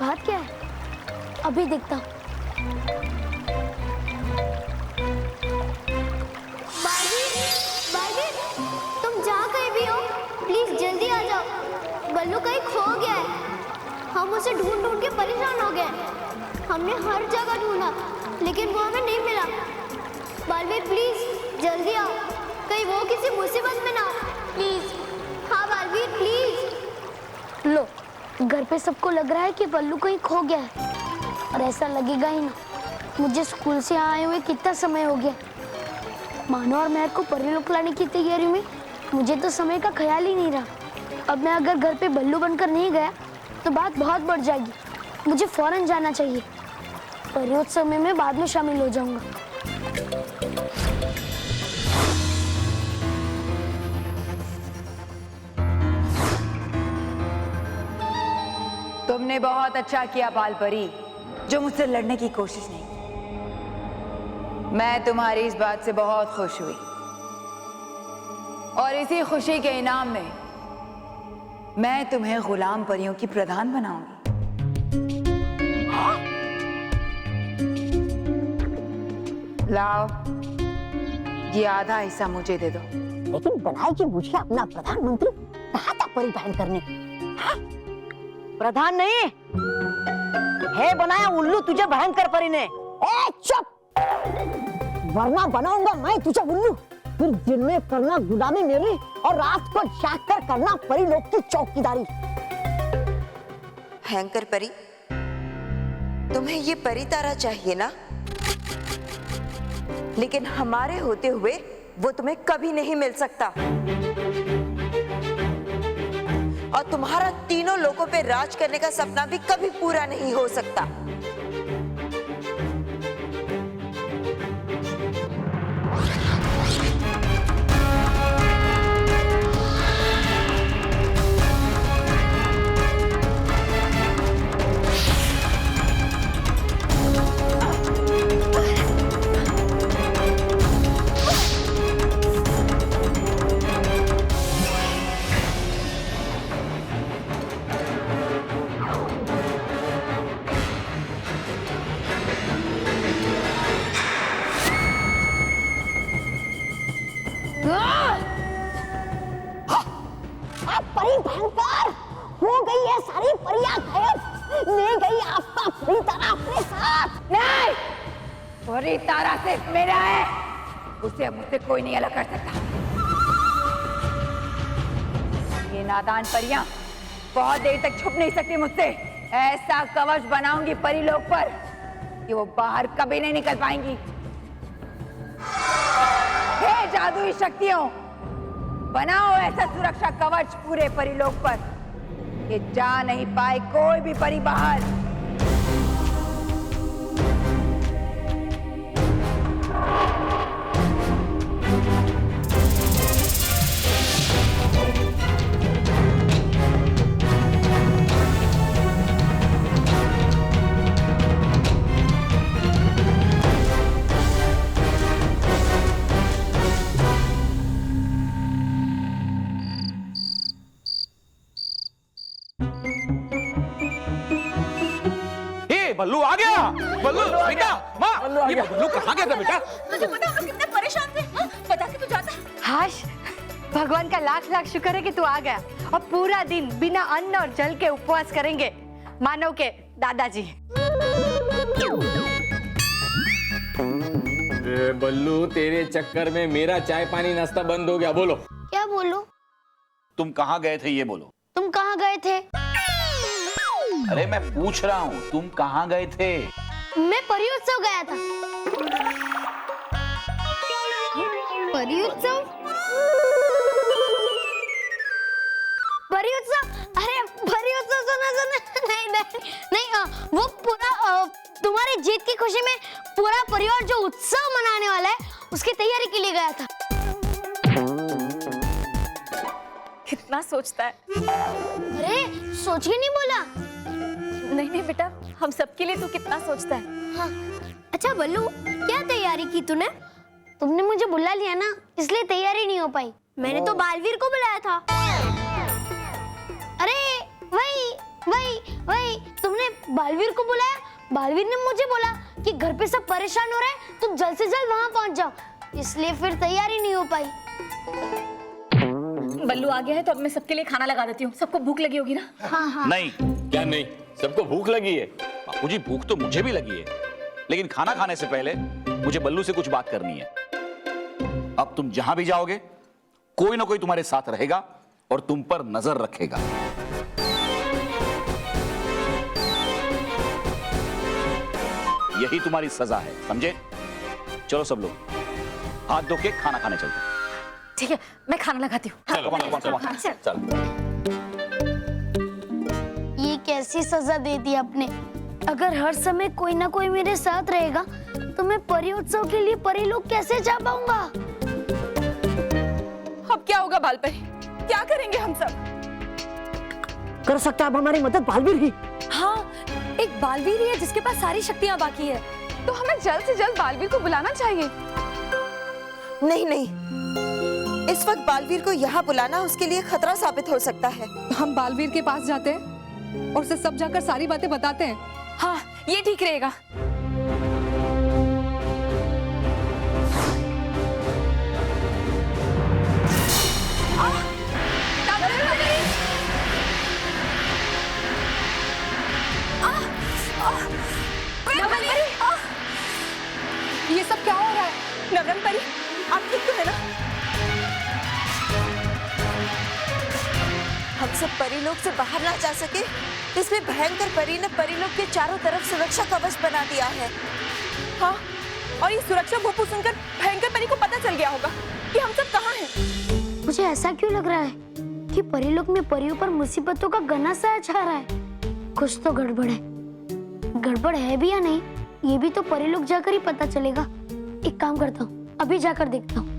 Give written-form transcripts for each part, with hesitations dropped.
बात क्या है? अभी देखता हूँ। बार्बी, तुम जहाँ कहीं भी हो, प्लीज जल्दी आ जाओ। बल्लू कहीं खो गया है। हम उसे ढूंढ ढूंढ के परेशान हो गए। हमने हर जगह ढूंढा, लेकिन वो हमें नहीं मिला। बार्बी प्लीज जल्दी आओ, कहीं वो किसी मुसीबत में ना हो। प्लीज, हाँ बार्बी प्लीज। लो, घर पे सबको लग रहा है कि बल्लू कहीं खो गया है, और ऐसा लगेगा ही ना। मुझे स्कूल से आए हुए कितना समय हो गया। मानो और महक को परिलोक लाने की तैयारी में मुझे तो समय का ख्याल ही नहीं रहा। अब मैं अगर घर पे बल्लू बनकर नहीं गया तो बात बहुत बढ़ जाएगी। मुझे फौरन जाना चाहिए। परियोत्सव में मैं बाद में शामिल हो जाऊंगा। तुमने बहुत अच्छा किया बाल परी, जो मुझसे लड़ने की कोशिश नहीं की। मैं तुम्हारी इस बात से बहुत खुश हुई, और इसी खुशी के इनाम में मैं तुम्हें गुलाम परियों की प्रधान बनाऊंगी। लाओ, ये आधा हिस्सा मुझे दे दो। लेकिन बनाएगी मुझे अपना प्रधानमंत्री, कहाँ तक परी बहन करने? हाँ? प्रधान नहीं है बनाया उल्लू तुझे भयंकर परी ने। ए चुप, वरना बनाऊंगा मैं तुझे उल्लू। फिर दिन में करना गुलामी मेरी, और रात को जागकर करना परी लोग की चौकीदारी। भयंकर परी, तुम्हें ये परी तारा चाहिए ना? लेकिन हमारे होते हुए वो तुम्हें कभी नहीं मिल सकता, और तुम्हारा तीनों लोगों पे राज करने का सपना भी कभी पूरा नहीं हो सकता। परी भयंकर हो गई है, सारी परियां गायब। ले गई आपका परी तारा अपने साथ। नहीं, परी तारा सिर्फ मेरा है, उसे मुझसे कोई नहीं अलग कर सकता। ये नादान परियां बहुत देर तक छुप नहीं सकती मुझसे। ऐसा कवच बनाऊंगी परी लोग पर कि वो बाहर कभी नहीं निकल पाएंगी। हे जादुई शक्तियों, बनाओ ऐसा सुरक्षा कवच पूरे परिलोक पर कि जा नहीं पाए कोई भी परी बाहर। बल्लू आ गया। बल्लू बेटा, माँ, ये बल्लू कहाँ गया था बेटा? मुझे पता हम लोग कितने परेशान थे। बता के तू जाता। हाश, भगवान का लाख लाख शुक्र है कि तू आ गया। और पूरा दिन बिना अन्न और जल के उपवास करेंगे मानव के दादाजी। बल्लू, तेरे चक्कर में मेरा चाय पानी नाश्ता बंद हो गया। बोलो क्या बोलूं? तुम कहाँ गए थे ये बोलो। तुम कहाँ गए थे? अरे मैं पूछ रहा हूँ, तुम कहाँ गए थे? मैं परियोत्सव गया था। परियोत्सव? परियोत्सव? अरे परियोत्सव सुना नहीं, वो पूरा तुम्हारी जीत की खुशी में पूरा परिवार जो उत्सव मनाने वाला है उसकी तैयारी के लिए गया था। कितना सोचता है। अरे सोच के नहीं बोला। नहीं बेटा, हम सबके लिए तू कितना सोचता है। हाँ। अच्छा बल्लू, क्या तैयारी की तूने? तुमने मुझे बुला लिया ना, इसलिए तैयारी नहीं हो पाई। मैंने तो बालवीर को बुलाया था। अरे वही तुमने बालवीर को बुलाया। बालवीर ने मुझे बोला कि घर पे सब परेशान हो रहे हैं, तुम जल्द से जल्द वहां पहुंच जाओ, इसलिए फिर तैयारी नहीं हो पाई। बल्लू आ गया है तो अब मैं सबके लिए खाना लगा देती हूँ। सबको भूख लगी होगी ना? हाँ हाँ। नहीं, क्या नहीं? सबको भूख लगी है? बापूजी भूख तो मुझे भी लगी है, लेकिन खाना खाने से पहले मुझे बल्लू से कुछ बात करनी है। अब तुम जहां भी जाओगे कोई ना कोई तुम्हारे साथ रहेगा और तुम पर नजर रखेगा। यही तुम्हारी सजा है, समझे? चलो सब लोग हाथ धो के खाना खाने चलते हैं। ठीक है, मैं खाना लगाती हूँ। चलो चल। ये कैसी सजा दे दी आपने? अगर हर समय कोई ना कोई मेरे साथ रहेगा तो मैं परियोत्सव के लिए परीलोक कैसे जा पाऊंगा? अब क्या होगा बाल परी? क्या करेंगे हम सब? कर सकता है अब हमारी मदद बालवीर ही। हाँ, एक बालवीर ही है जिसके पास सारी शक्तियाँ बाकी है, तो हमें जल्द से जल्द बालवीर को बुलाना चाहिए। नहीं नहीं, इस वक्त बालवीर को यहाँ बुलाना उसके लिए खतरा साबित हो सकता है। हम बालवीर के पास जाते हैं और उसे सब जाकर सारी बातें बताते हैं। हाँ, ये ठीक रहेगा। ये सब क्या हो रहा है? नवरंग परी, आप ठीक तो है ना? हम सब परीलोक से बाहर ना जा सके, इसमें भयंकर परी ने परीलोक के चारों तरफ सुरक्षा कवच बना दिया है। हाँ, और ये सुरक्षा भोपू सुनकर भयंकर परी को पता चल गया होगा कि हम सब कहाँ हैं। मुझे ऐसा क्यों लग रहा है कि परीलोक में परियों पर मुसीबतों का घना साया छा रहा है? कुछ तो गड़बड़ है। गड़बड़ है भी या नहीं, ये भी तो परीलोक जाकर ही पता चलेगा। एक काम करता हूँ, अभी जाकर देखता हूँ।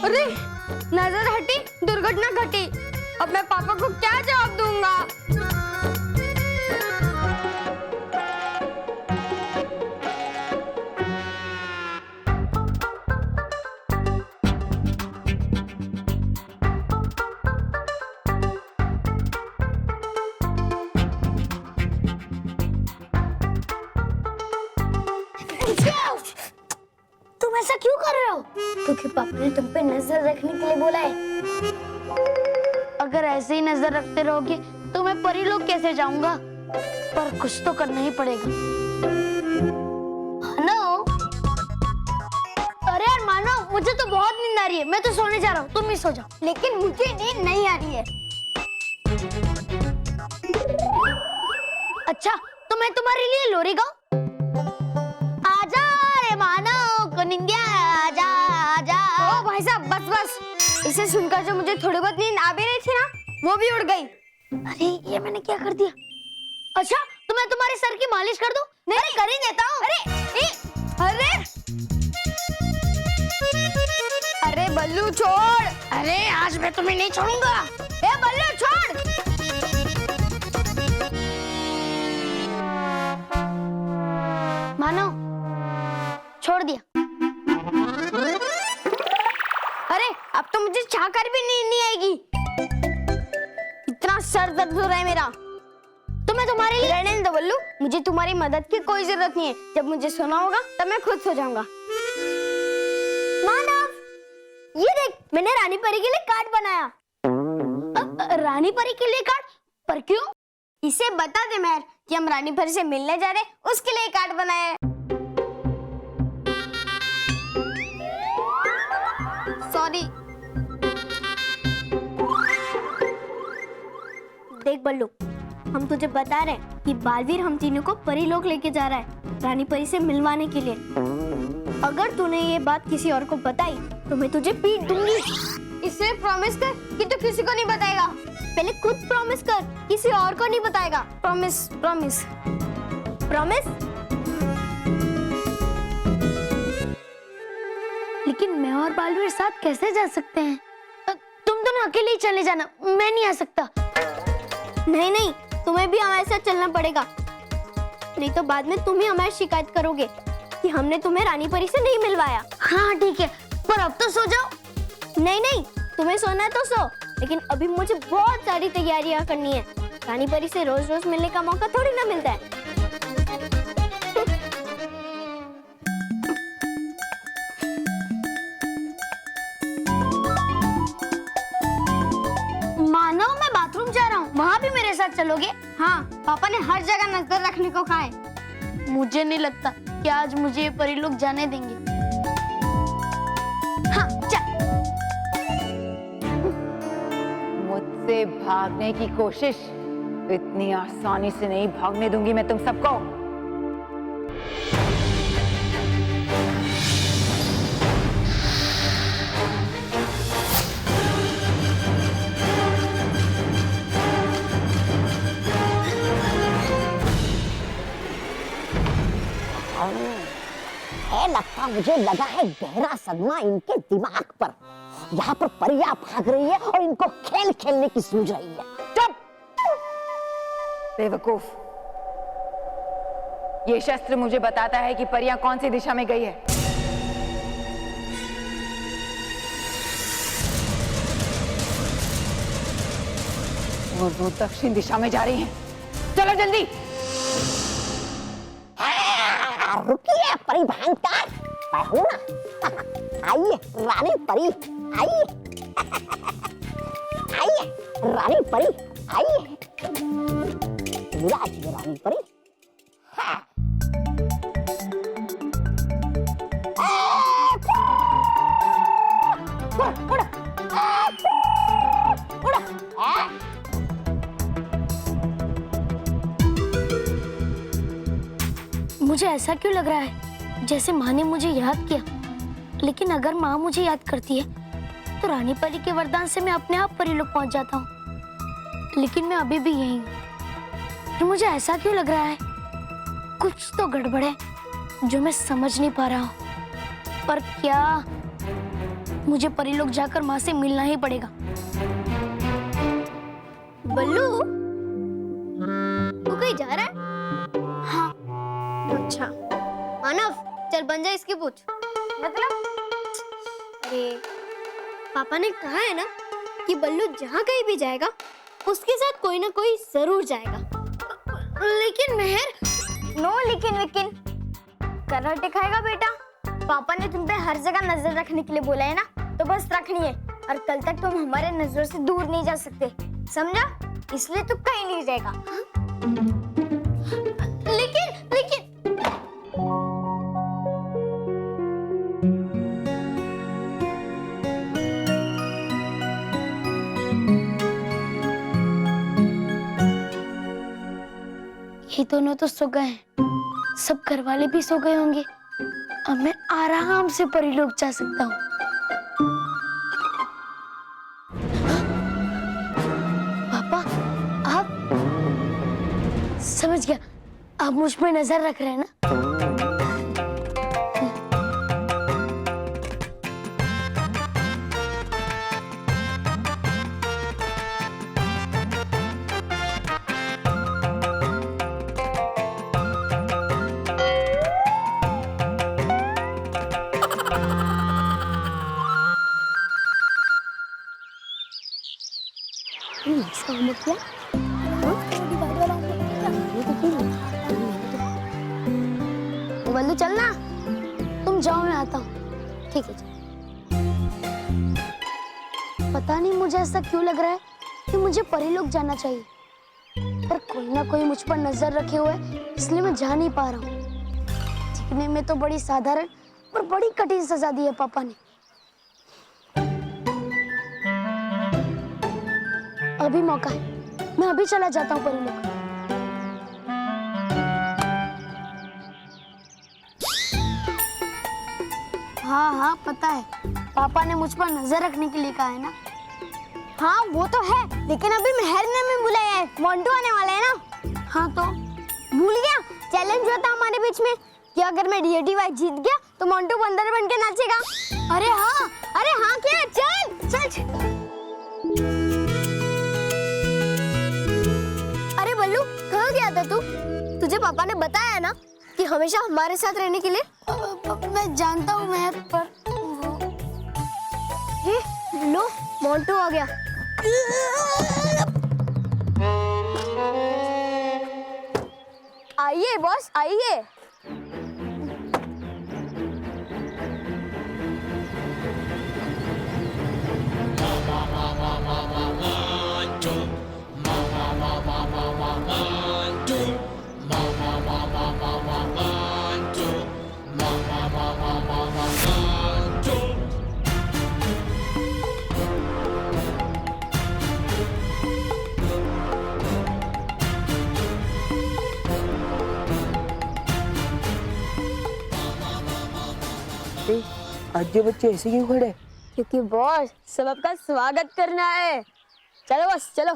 अरे, नजर हटी, दुर्घटना घटी। अब मैं पापा को क्या जवाब दूंगा? तुम ऐसा क्यों कर रहे हो? क्योंकि पापा ने तुम पे नजर रखने के लिए बोला है। अगर ऐसे ही नजर रखते रहोगे तो मैं परीलोक कैसे जाऊंगा? पर कुछ तो करना ही पड़ेगा। मानो, अरे यार मानो, मुझे तो बहुत नींद आ रही है, मैं तो सोने जा रहा हूँ, तुम ही सो जाओ। लेकिन मुझे नींद नहीं आ रही है। अच्छा, तो मैं तुम्हारे लिए लोरी गाऊं? आजा रे मानो को निंदिया, आजा आजा। ओ भाई साहब, बस बस। इसे सुनकर जो मुझे थोड़ी बहुत नींद आ भी रही थी ना, वो भी उड़ गई। अरे ये मैंने क्या कर दिया? अच्छा, तो मैं तुम्हारे सर की मालिश कर दूं? नहीं, कर ही देता हूँ। अरे अरे बल्लू छोड़। अरे आज मैं तुम्हें नहीं छोड़ूंगा। ए बल्लू छोड़। मानो, छोड़ दिया। अरे अब तो मुझे चाह कर भी नींद नहीं आएगी। इतना सर दर्द हो रहा है मेरा। तो मैं तुम्हारे लिए रहने दो बल्लू, मुझे तुम्हारी मदद की कोई जरूरत नहीं है। जब मुझे सोना होगा तब मैं खुद सो जाऊंगा। मानव, ये देख, मैंने रानी परी के लिए कार्ड बनाया। रानी परी के लिए कार्ड? पर क्यों? इसे बता दे मेहर कि हम रानी परी से मिलने जा रहे, उसके लिए कार्ड बनाया है। सॉरी। देख बल्लू, हम तुझे बता रहे हैं कि बालवीर हम तीनों को परीलोक लेके जा रहा है, रानी परी से मिलवाने के लिए। अगर तूने ये बात किसी और को बताई तो मैं तुझे पीट दूंगी। इसे प्रॉमिस कर कि तू किसी को नहीं बताएगा। पहले खुद प्रॉमिस कर, किसी और को नहीं बताएगा। Promise promise. प्रॉमिस? लेकिन मैं और बालवीर साथ कैसे जा सकते हैं? तुम दोनों अकेले ही चले जाना, मैं नहीं आ सकता। नहीं नहीं, तुम्हें भी हमारे साथ चलना पड़ेगा, नहीं तो बाद में तुम ही हमारी शिकायत करोगे कि हमने तुम्हें रानी परी से नहीं मिलवाया। हाँ ठीक है, पर अब तो सो जाओ। नहीं नहीं, तुम्हें सोना है तो सो, लेकिन अभी मुझे बहुत सारी तैयारियां करनी है। रानी परी से रोज रोज मिलने का मौका थोड़ी ना मिलता है। मानो मैं बाथरूम जा रहा हूँ, वहाँ भी मेरे साथ चलोगे? हाँ, पापा ने हर जगह नजर रखने को कहा है। मुझे नहीं लगता कि आज मुझे ये परी लोग जाने देंगे। हाँ, चल। मुझसे भागने की कोशिश, इतनी आसानी से नहीं भागने दूंगी मैं तुम सबको। लगता मुझे लगा है गहरा सदमा इनके दिमाग पर। यहाँ पर परियां भाग रही है और इनको खेल खेलने की सूझ रही है। चुप! बेवकूफ, ये शस्त्र मुझे बताता है कि परियां कौन सी दिशा में गई है। और वो दक्षिण दिशा में जा रही हैं। चलो जल्दी। रुकिए परी भयंकर, मैं हूं ना। आइए रानी परी, आइए आइए रानी परी, आइए। विराज रानी परी। हाँ। उड़, उड़, उड़, मुझे ऐसा क्यों लग रहा है जैसे माँ ने मुझे याद किया, लेकिन अगर माँ मुझे याद करती है तो रानी परी के वरदान से मैं अपने आप परीलोक पहुंच जाता हूँ, लेकिन मैं अभी भी यही हूँ। मुझे ऐसा क्यों लग रहा है? कुछ तो गड़बड़ है जो मैं समझ नहीं पा रहा हूँ। पर क्या, मुझे परीलोक जाकर माँ से मिलना ही पड़ेगा। बल्लू, तू कहीं जा रहा है? हाँ। अच्छा मानव, चल बन जा इसकी पूछ। मतलब? अरे पापा ने कहा है ना कि बल्लू जहाँ कहीं भी जाएगा उसके साथ कोई ना कोई जरूर जाएगा। लेकिन मेहर, नो लेकिन विकिन, कराटे खाएगा बेटा? पापा ने तुम पे हर जगह नजर रखने के लिए बोला है ना, तो बस रखनी है, और कल तक तुम हमारे नजरों से दूर नहीं जा सकते, समझा? इसलिए तू कहीं नहीं जाएगा। लेकिन लेकिन ये दोनों तो सो गए हैं, सब घर वाले भी सो गए होंगे। अब मैं आराम से परीलोक जा सकता हूँ। पापा, आप समझ गया, आप मुझ पे नजर रख रहे हैं ना? बल्लू चलना, तुम जाओ मैं आता हूँ। ठीक है। पता नहीं मुझे ऐसा क्यों लग रहा है कि मुझे परीलोक जाना चाहिए, पर कोई ना कोई मुझ पर नजर रखे हुए है, इसलिए मैं जा नहीं पा रहा हूँ। दिखने में तो बड़ी साधारण पर बड़ी कठिन सजा दी है पापा ने। अभी मौका है, मैं अभी चला जाता हूँ परीलोक। हाँ हाँ पता है, पापा ने मुझ पर नजर रखने के लिए कहा है ना। हाँ वो तो है, लेकिन अभी मेहर ने हमें बुलाया है, मोंटू आने वाला है ना। हाँ तो भूल गया, चैलेंज हुआ था हमारे बीच में कि अगर मैं डीएडी वाई जीत गया तो मोंटू बंदर बन के नाचेगा। अरे हाँ क्या, चल। अरे बल्लू, कहाँ गया था तू? तुझे पापा ने बताया ना कि हमेशा हमारे साथ रहने के लिए। मैं जानता हूँ मैं, पर लो मोंटू आ गया। आइए बॉस, आइए। आज के बच्चे ऐसे क्यों खड़े? क्योंकि बॉस सबका स्वागत करना है। चलो बॉस चलो।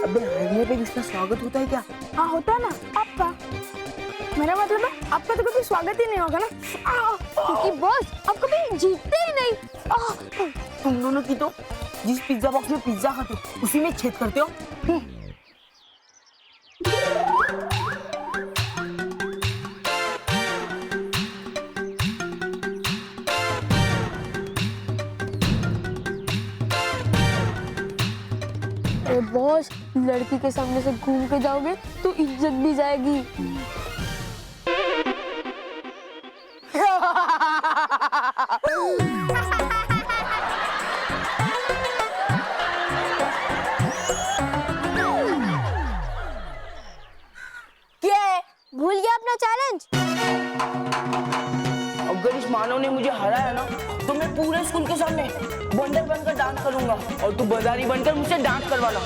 अबे हारने पे किसका स्वागत होता है क्या? हाँ होता है ना, आपका। मेरा मतलब है आपका तो कभी स्वागत ही नहीं होगा ना। क्योंकि बॉस आप कभी जीतते ही नहीं। तुम दोनों की तो जिस पिज्जा बॉक्स में पिज्जा खाते हो उसी में छेद करते हो। बॉस लड़की के सामने से घूम के जाओगे तो इज्जत भी जाएगी। क्या है? भूल गया अपना चैलेंज? अगर इस मानव ने मुझे हराया ना तो मैं पूरे स्कूल के सामने बंदर बनकर डांस करूंगा और तू बाजारी बनकर मुझसे डांस करवाना।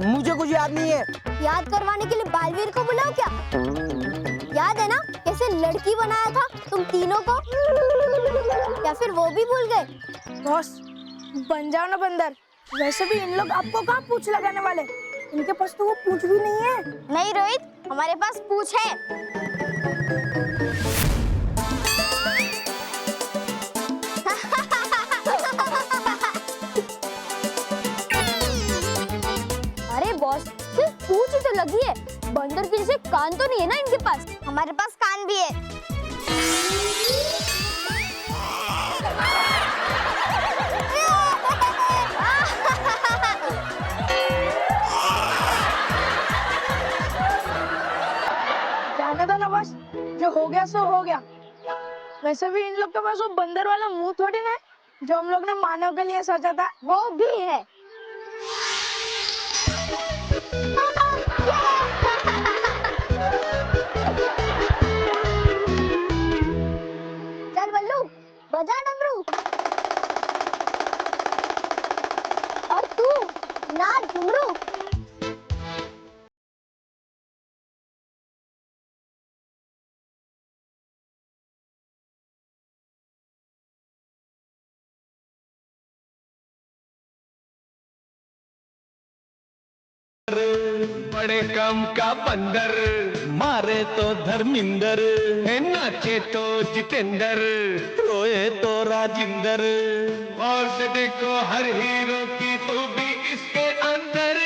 मुझे कुछ याद नहीं है। याद करवाने के लिए बालवीर को बुलाओ क्या? याद है ना कैसे लड़की बनाया था तुम तीनों को? या फिर वो भी भूल गए? बॉस बन जाओ ना बंदर। वैसे भी इन लोग आपको कहाँ पूछ लगाने वाले, इनके पास तो वो पूछ भी नहीं है। नहीं रोहित, हमारे पास पूछ है। अरे बॉस सिर्फ पूछ ही तो लगी है, बंदर के जैसे कान तो नहीं है ना इनके पास। हमारे पास कान भी है। था ना बस, जो हो गया सो हो गया। वैसे भी इन लोग के पास वो बंदर वाला मुंह थोड़ी ना है जो हम लोग ने मानव के लिए सोचा था। वो भी है। चल बल्लू बजा डमरू। और तू नाच घुंघरू। बड़े काम का बंदर, मारे तो धर्मिंदर, नाचे तो जितेंद्र, रोए तो राजिंदर। और से देखो हर हीरो की खूबी इसके अंदर,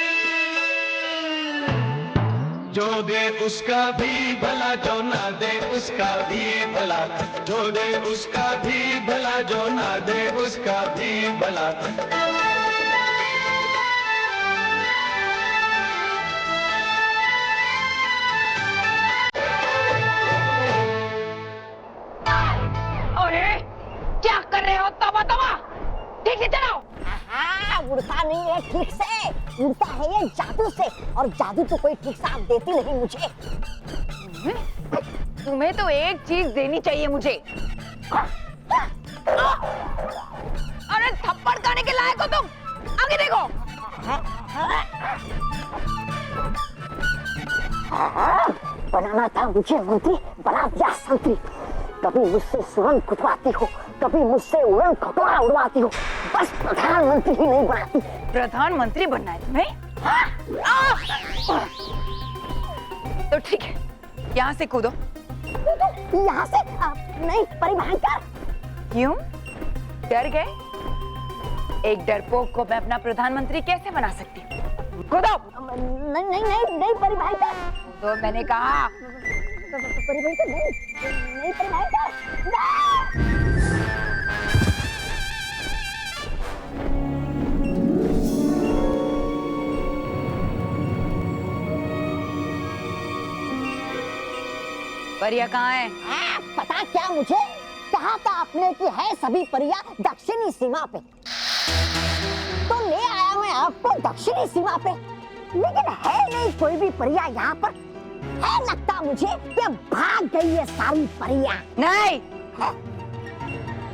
जो दे उसका भी भला, जो ना दे उसका भी भला, जो दे उसका भी भला, जो ना दे उसका भी भला। क्या कर रहे हो? तवा ठीक से चलाओ। उड़ता नहीं है ठीक से, उड़ता है ये जादू से, और जादू तो कोई ठीक से आप देती नहीं मुझे। तुम्हें तो एक चीज देनी चाहिए मुझे। अरे थप्पड़ खाने के लायक हो तुम, आगे देखो। बनाना था मुझे मंत्री, बना दिया संतरी। कभी मुझसे सुरंग खुदवाती हो, कभी मुझसे उड़न खटोला उड़वाती हो, बस प्रधानमंत्री ही नहीं बनाती। प्रधानमंत्री बनना है तुम्हें? तो ठीक है, यहाँ से कूदो। यहाँ से नहीं परिभयंकर। क्यों? डर गए? एक डरपोक को मैं अपना प्रधानमंत्री कैसे बना सकती हूँ? कूदो। नहीं नहीं नहीं नहीं परिभयंकर। तो मैंने कहा परिभयंकर नहीं परिभयंकर। परिया कहाँ है? पता क्या मुझे? कहा था आपने कि है सभी परिया दक्षिणी सीमा पे, तो ले आया मैं आपको दक्षिणी सीमा पे, लेकिन है नहीं कोई भी परिया यहाँ पर। है लगता मुझे कि भाग गई है सारी परिया। नहीं,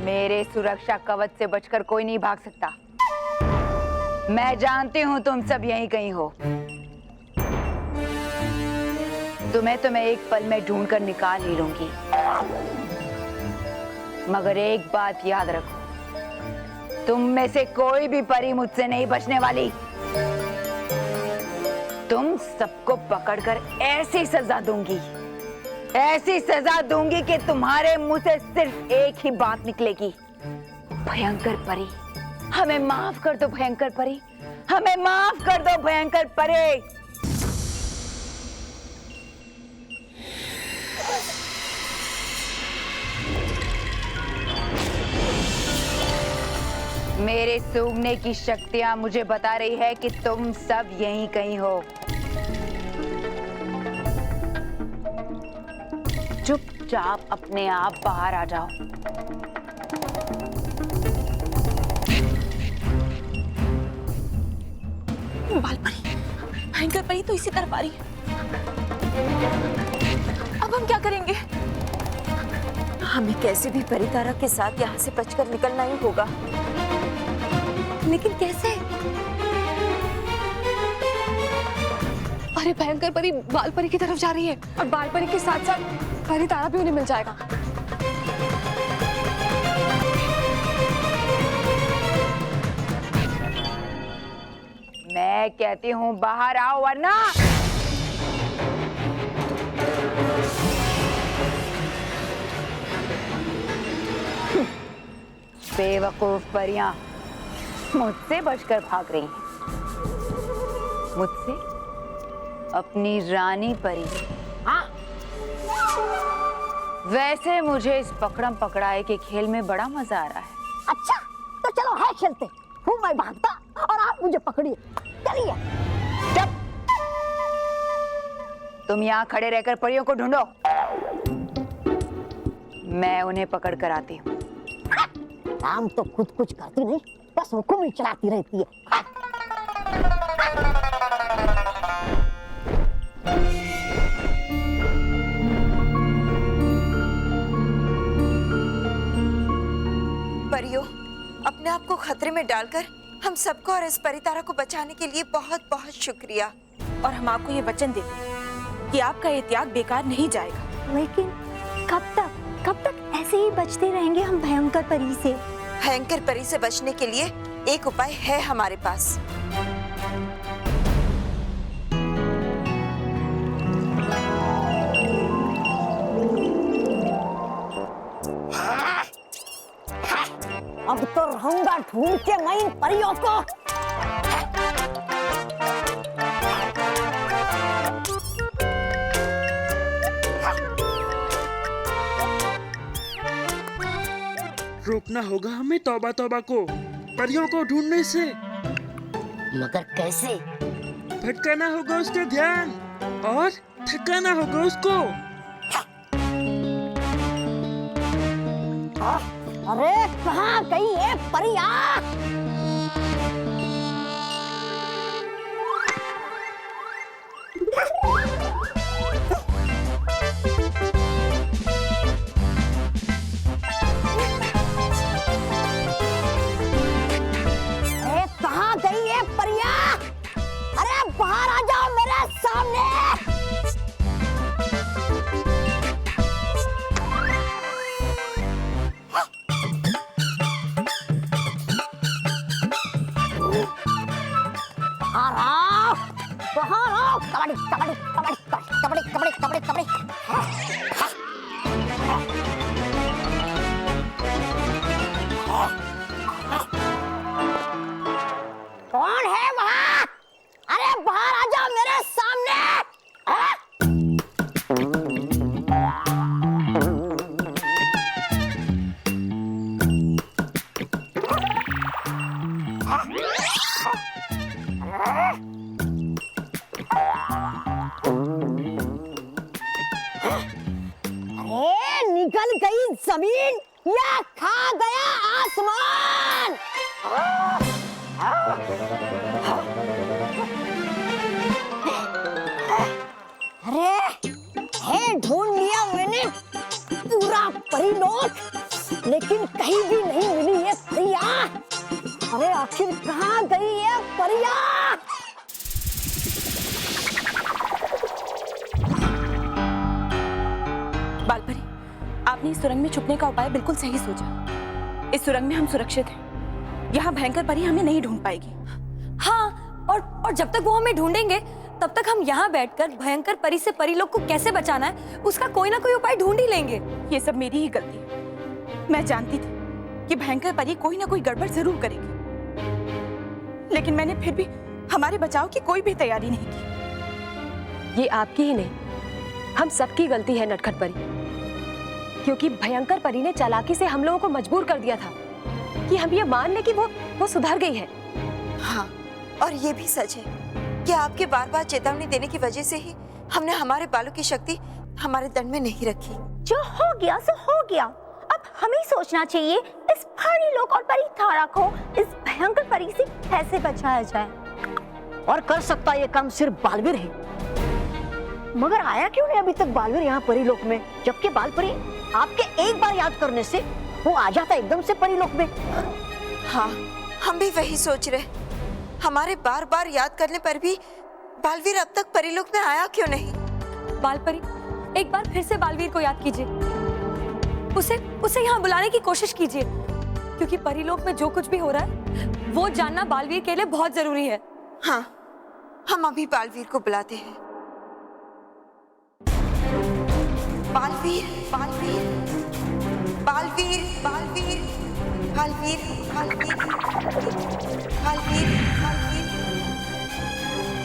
मेरे सुरक्षा कवच से बचकर कोई नहीं भाग सकता। मैं जानती हूँ तुम सब यहीं कहीं हो। तुम्हें तो मैं एक पल में ढूंढ कर निकाल ही लूंगी, मगर एक बात याद रखो, तुम में से कोई भी परी मुझसे नहीं बचने वाली। तुम सबको पकड़कर ऐसी सजा दूंगी, ऐसी सजा दूंगी कि तुम्हारे मुंह से सिर्फ एक ही बात निकलेगी, भयंकर परी, हमें माफ कर दो भयंकर परी, हमें माफ कर दो भयंकर परी। मेरे सूंघने की शक्तियां मुझे बता रही है कि तुम सब यहीं कहीं हो। चुपचाप अपने आप बाहर आ जाओ। बालपरी, भयंकर परी तो इसी तरफ आ रही है। अब हम क्या करेंगे? हमें कैसे भी परितारा के साथ यहाँ से बचकर निकलना ही होगा। लेकिन कैसे? अरे भयंकर परी बाल परी की तरफ जा रही है और बाल परी के साथ साथ परी तारा भी उन्हें मिल जाएगा। मैं कहती हूँ बाहर आओ वरना। बेवकूफ परियां मुझसे बचकर भाग रही हैं। मुझसे? अपनी रानी परी से। हाँ। वैसे मुझे इस पकड़म पकड़ाई के खेल में बड़ा मजा आ रहा है। अच्छा तो चलो है खेलते, हूँ मैं भागता और आप मुझे पकड़िए। चलिए। जब तुम यहाँ खड़े रहकर परियों को ढूंढो, मैं उन्हें पकड़ कर आती हूँ। काम तो खुद कुछ करती नहीं, बस हुक्म ही चलाती रहती है। परियों, अपने आप को खतरे में डालकर हम सबको और इस परितारा को बचाने के लिए बहुत बहुत शुक्रिया। और हम आपको ये वचन देते हैं कि आपका ये त्याग बेकार नहीं जाएगा। लेकिन कब तक ऐसे ही बचते रहेंगे हम भयंकर परी से? भयंकर परी से बचने के लिए एक उपाय है हमारे पास। अब तो रहूंगा ढूंढ के मैं इन परियों को। रोकना होगा हमें तौबा तौबा को परियों को ढूंढने से। मगर कैसे? भटकाना होगा उसका ध्यान और थकाना होगा उसको। अरे कहाँ गई है परिया? कहाँ गई है परिया? अरे बाहर आ जाओ मेरे सामने। कबड्डी कबड्डी कबड्डी कबड्डी कबड्डी कबड्डी। कौन है वहाँ? अरे बाहर आ जाओ मेरे सामने। हाँ? अरे निकल गई जमीन या खा गया आसमान। अरे है ढूंढ लिया मैंने पूरा परिलोक, लेकिन कहीं भी नहीं मिली ये परिया। अरे आखिर कहाँ गई ये परिया? बालपरी, आपने इस सुरंग में छुपने का उपाय बिल्कुल सही सोचा। इस सुरंग में हम सुरक्षित हैं। यहाँ भयंकर परी हमें नहीं ढूंढ पाएगी। हाँ, और जब तक वो हमें ढूंढेंगे तब तक हम यहाँ बैठकर भयंकर परी से परी लोग को कैसे बचाना है उसका कोई ना कोई उपाय ढूंढ ही लेंगे। ये सब मेरी ही गलती है। मैं जानती थी कि भयंकर परी कोई ना कोई गड़बड़ जरूर करेगी, लेकिन मैंने फिर भी हमारे बचाव की कोई भी तैयारी नहीं की। ये आपकी ही नहीं, हम सबकी गलती है नटखट परी, क्योंकि भयंकर परी ने चालाकी से हम लोगों को मजबूर कर दिया था कि हम ये मान लें कि वो सुधर गई है। हाँ, और ये भी सच है कि आपके बार बार चेतावनी देने की वजह से ही हमने हमारे बालों की शक्ति हमारे दंड में नहीं रखी। जो हो गया सो हो गया। अब हमें सोचना चाहिए इस परी लोक और परी तारा को इस भयंकर परी से कैसे बचाया जाए। और कर सकता ये काम सिर्फ बालवीर है। मगर आया क्यों नहीं अभी तक बालवीर यहाँ परिलोक में, जबकि बालपरी आपके एक बार याद करने से वो आ जाता एकदम से परिलोक में। हाँ, हम भी वही सोच रहे। हमारे बार बार याद करने पर भी बालवीर अब तक परिलोक में आया क्यों नहीं? बालपरी, एक बार फिर से बालवीर को याद कीजिए। उसे यहाँ बुलाने की कोशिश कीजिए, क्योंकि परिलोक में जो कुछ भी हो रहा है वो जानना बालवीर के लिए बहुत जरूरी है। हाँ, हम अभी बालवीर को बुलाते हैं। बालवीर, बालवीर, बालवीर, बालवीर, बालवीर, बालवीर, बालवीर,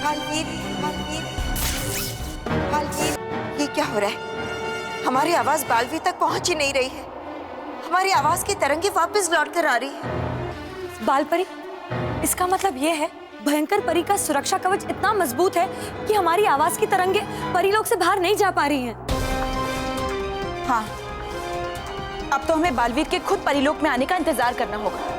बालवीर, बालवीर, बालवीर। ये क्या हो रहा है? हमारी आवाज बालवीर तक पहुंच ही नहीं रही है। हमारी आवाज की तरंगे वापस लौट कर आ रही है। बालपरी, इसका मतलब ये है भयंकर परी का सुरक्षा कवच इतना मजबूत है कि हमारी आवाज की तरंगे परिलोक से बाहर नहीं जा पा रही हैं। हाँ, अब तो हमें बालवीर के खुद परिलोक में आने का इंतजार करना होगा।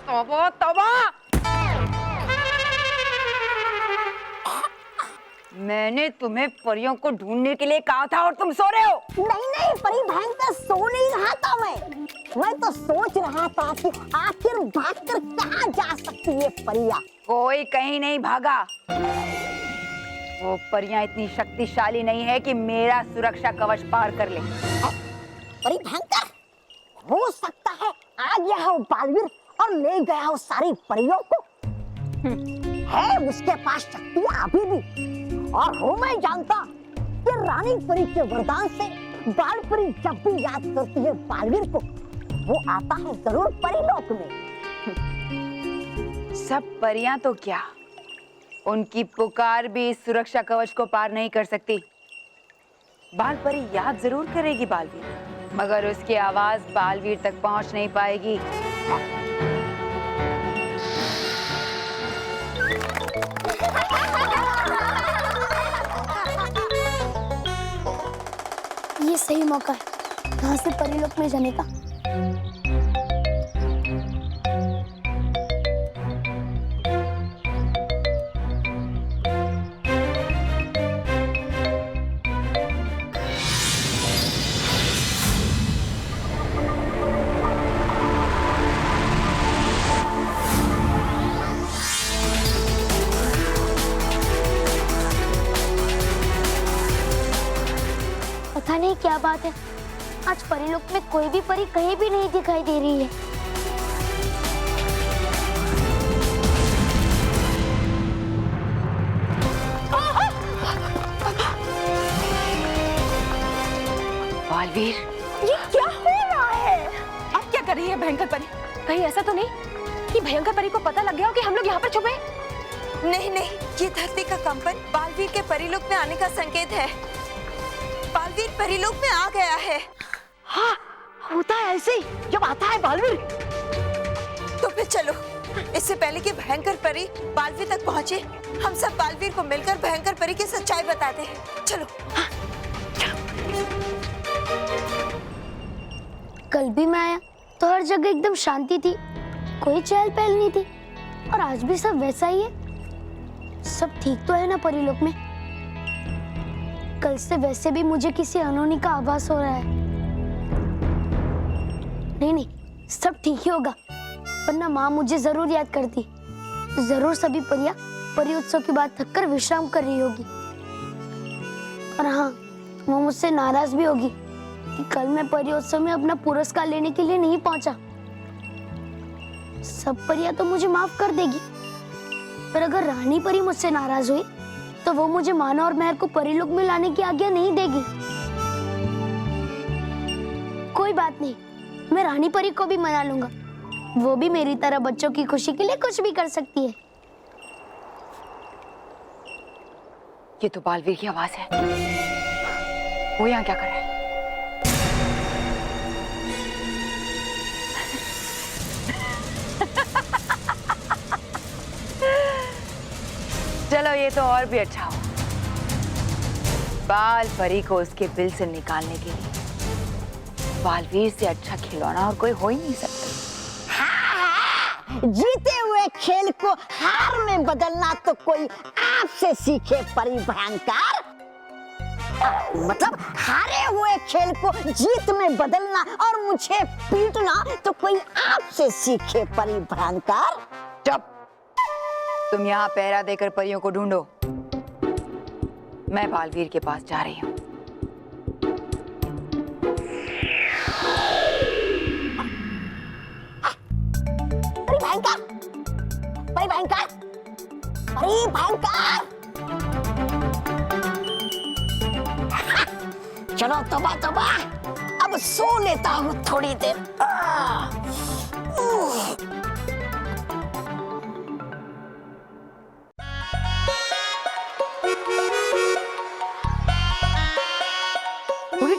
तौबा तौबा, मैंने तुम्हें परियों को ढूंढने के लिए कहा था और तुम सो रहे हो। नहीं नहीं, परी भयंकर सो नहीं रहा था। मैं तो सोच रहा था कि आखिर भागकर कहाँ जा सकती है परियां। कोई कहीं नहीं भागा। वो परियां इतनी शक्तिशाली नहीं है कि मेरा सुरक्षा कवच पार कर ले। परी भयंकर, हो सकता है आ गया हो बालवीर और ले गया हो सारी परियों को। है उसके पास शक्तियां अभी भी। और हो मैं जानता कि रानी परी के वरदान से बालपरी जब भी याद करती है बालवीर को, वो आता है जरूर परिलोक में। सब परियां तो क्या, उनकी पुकार भी इस सुरक्षा कवच को पार नहीं कर सकती। बालपरी याद जरूर करेगी बालवीर, मगर उसकी आवाज बालवीर तक पहुंच नहीं पाएगी। ये सही मौका है यहाँ से परिलोक में जाने का। क्या बात है, आज परीलोक में कोई भी परी कहीं भी नहीं दिखाई दे रही है। बालवीर, ये क्या हो रहा है? अब क्या कर रही है भयंकर परी? कहीं ऐसा तो नहीं कि भयंकर परी को पता लग गया हो कि हम लोग यहाँ पर छुपे हैं? नहीं नहीं, ये धरती का कंपन बालवीर के परीलोक में आने का संकेत है। बालवीर परीलोक में आ गया है। हाँ, होता है ऐसे ही जब आता है बालवीर। तो फिर चलो, इससे पहले कि भयंकर परी बालवीर तक पहुंचे, हम सब बालवीर को मिलकर भयंकर परी की सच्चाई बताते हैं। चलो। हाँ, कल भी मैं आया तो हर जगह एकदम शांति थी, कोई चहल पहल नहीं थी, और आज भी सब वैसा ही है। सब ठीक तो है ना परीलोक में? कल से वैसे भी मुझे किसी अनहोनी का आभास हो रहा है। नहीं नहीं, सब ठीक ही होगा, वरना माँ मुझे जरूर याद करती। जरूर सभी परियां परी उत्सव की बात थक कर विश्राम कर रही होगी। और हाँ, वो मुझसे नाराज भी होगी कि कल मैं परियोत्सव में अपना पुरस्कार लेने के लिए नहीं पहुंचा। सब परियां तो मुझे माफ कर देगी, पर अगर रानी परी मुझसे नाराज हुई तो वो मुझे मानो और महर को परीलोक में लाने की आज्ञा नहीं देगी। कोई बात नहीं, मैं रानी परी को भी मना लूंगा। वो भी मेरी तरह बच्चों की खुशी के लिए कुछ भी कर सकती है। ये तो बालवीर की आवाज है। वो यहाँ क्या कर रहा है? चलो, ये तो और भी अच्छा हो। बाल परी को उसके बिल से निकालने के लिए बालवीर से अच्छा खिलौना और कोई हो ही नहीं सकता। हाँ, जीते हुए खेल को हार में बदलना तो कोई आपसे सीखे परी भयंकर। मतलब हारे हुए खेल को जीत में बदलना और मुझे पीटना तो कोई आपसे सीखे परी भयंकर। चुप! तुम यहाँ पहरा देकर परियों को ढूंढो, मैं बालवीर के पास जा रही हूँ। परी भयंकर, परी भयंकर, परी भयंकर। चलो तोबा तोबा, अब सो लेता हूँ थोड़ी देर।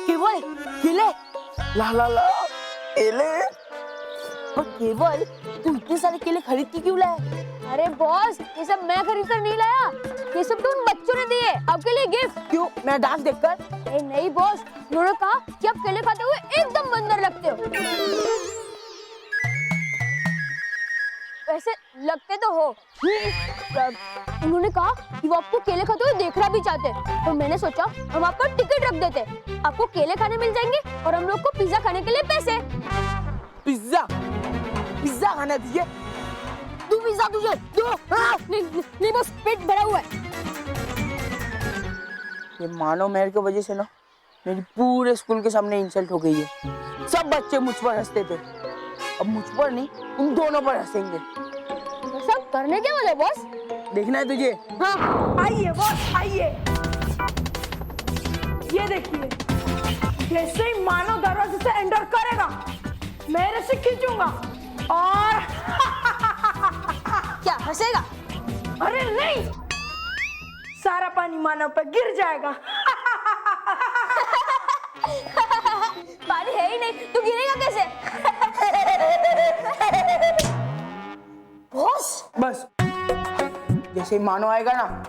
केवल केले, ला ला ला केले। पर केवल तू इतने सारे केले खरीद के क्यों लाया? अरे बॉस, ये सब मैं खरीद कर नहीं लाया, ये सब तो उन बच्चों ने दिए आपके लिए गिफ्ट। क्यों, मैं डांस देखकर? नहीं बॉस, उन्होंने कहा कि आप केले खाते हुए एकदम बंदर लगते हो। वैसे लगते तो हो। उन्होंने कहा कि वो आपको केले खाते हुए देखना भी चाहते, तो मैंने सोचा हम आपको टिकट रख देते, आपको केले खाने मिल जाएंगे और हम लोग को पिज्जा खाने के लिए पैसे। पिज्जा? पिज्जा खाना तुझे? तू पिज्जा तुझे दो? नहीं बॉस, पेट भरा हुआ है। ये मानो मेहर की वजह से ना मेरी पूरे स्कूल के सामने इंसल्ट हो गई है। सब बच्चे मुझ पर हंसते थे, अब मुझ पर नहीं, उन दोनों पर हंसेंगे। सब करने क्या वाले बॉस? देखना है तुझे? हाँ। आइए बॉस, आइए। ये देखिए, जैसे ही मानव दरवाजे से एंटर करेगा, मैं रस्सी खींचूंगा और क्या हंसेगा? अरे नहीं, सारा पानी मानव पर गिर जाएगा। पानी है ही नहीं, तू गिरेगा कैसे? बॉस, बस जैसे मानो आएगा ना,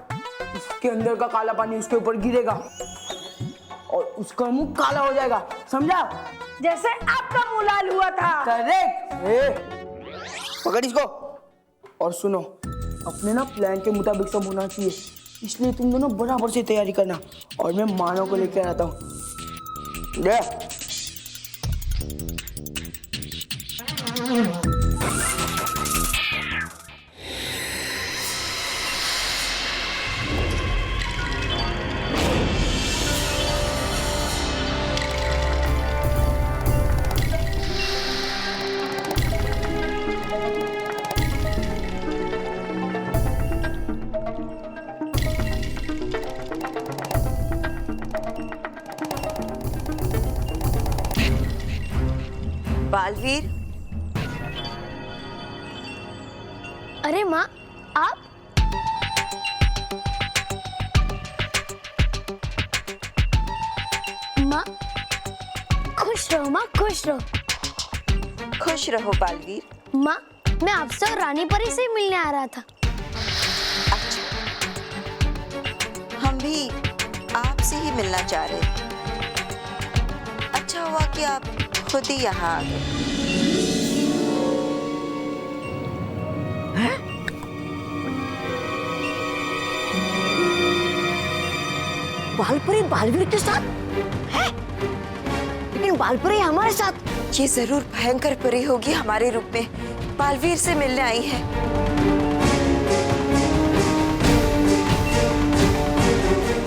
इसके अंदर का काला पानी उसके ऊपर गिरेगा और उसका मुंह काला हो जाएगा, समझा? जैसे आपका मुंह लाल हुआ था। करेक्ट। पकड़ इसको और सुनो, अपने ना प्लान के मुताबिक सब होना चाहिए, इसलिए तुम दोनों बराबर से तैयारी करना और मैं मानव को लेकर आता हूँ। बालवीर, अरे माँ, आप? माँ, खुश रहो माँ, खुश रहो। खुश रहो बालवीर। माँ, मैं आपसे और रानी परी से ही मिलने आ रहा था। अच्छा, हम भी आपसे ही मिलना चाह रहे थे। अच्छा हुआ कि आप खुद ही यहाँ आ गए। बालपरी बालवीर के साथ है, लेकिन बालपरी हमारे साथ। ये जरूर भयंकर परी होगी, हमारे रूप में बालवीर से मिलने आई है।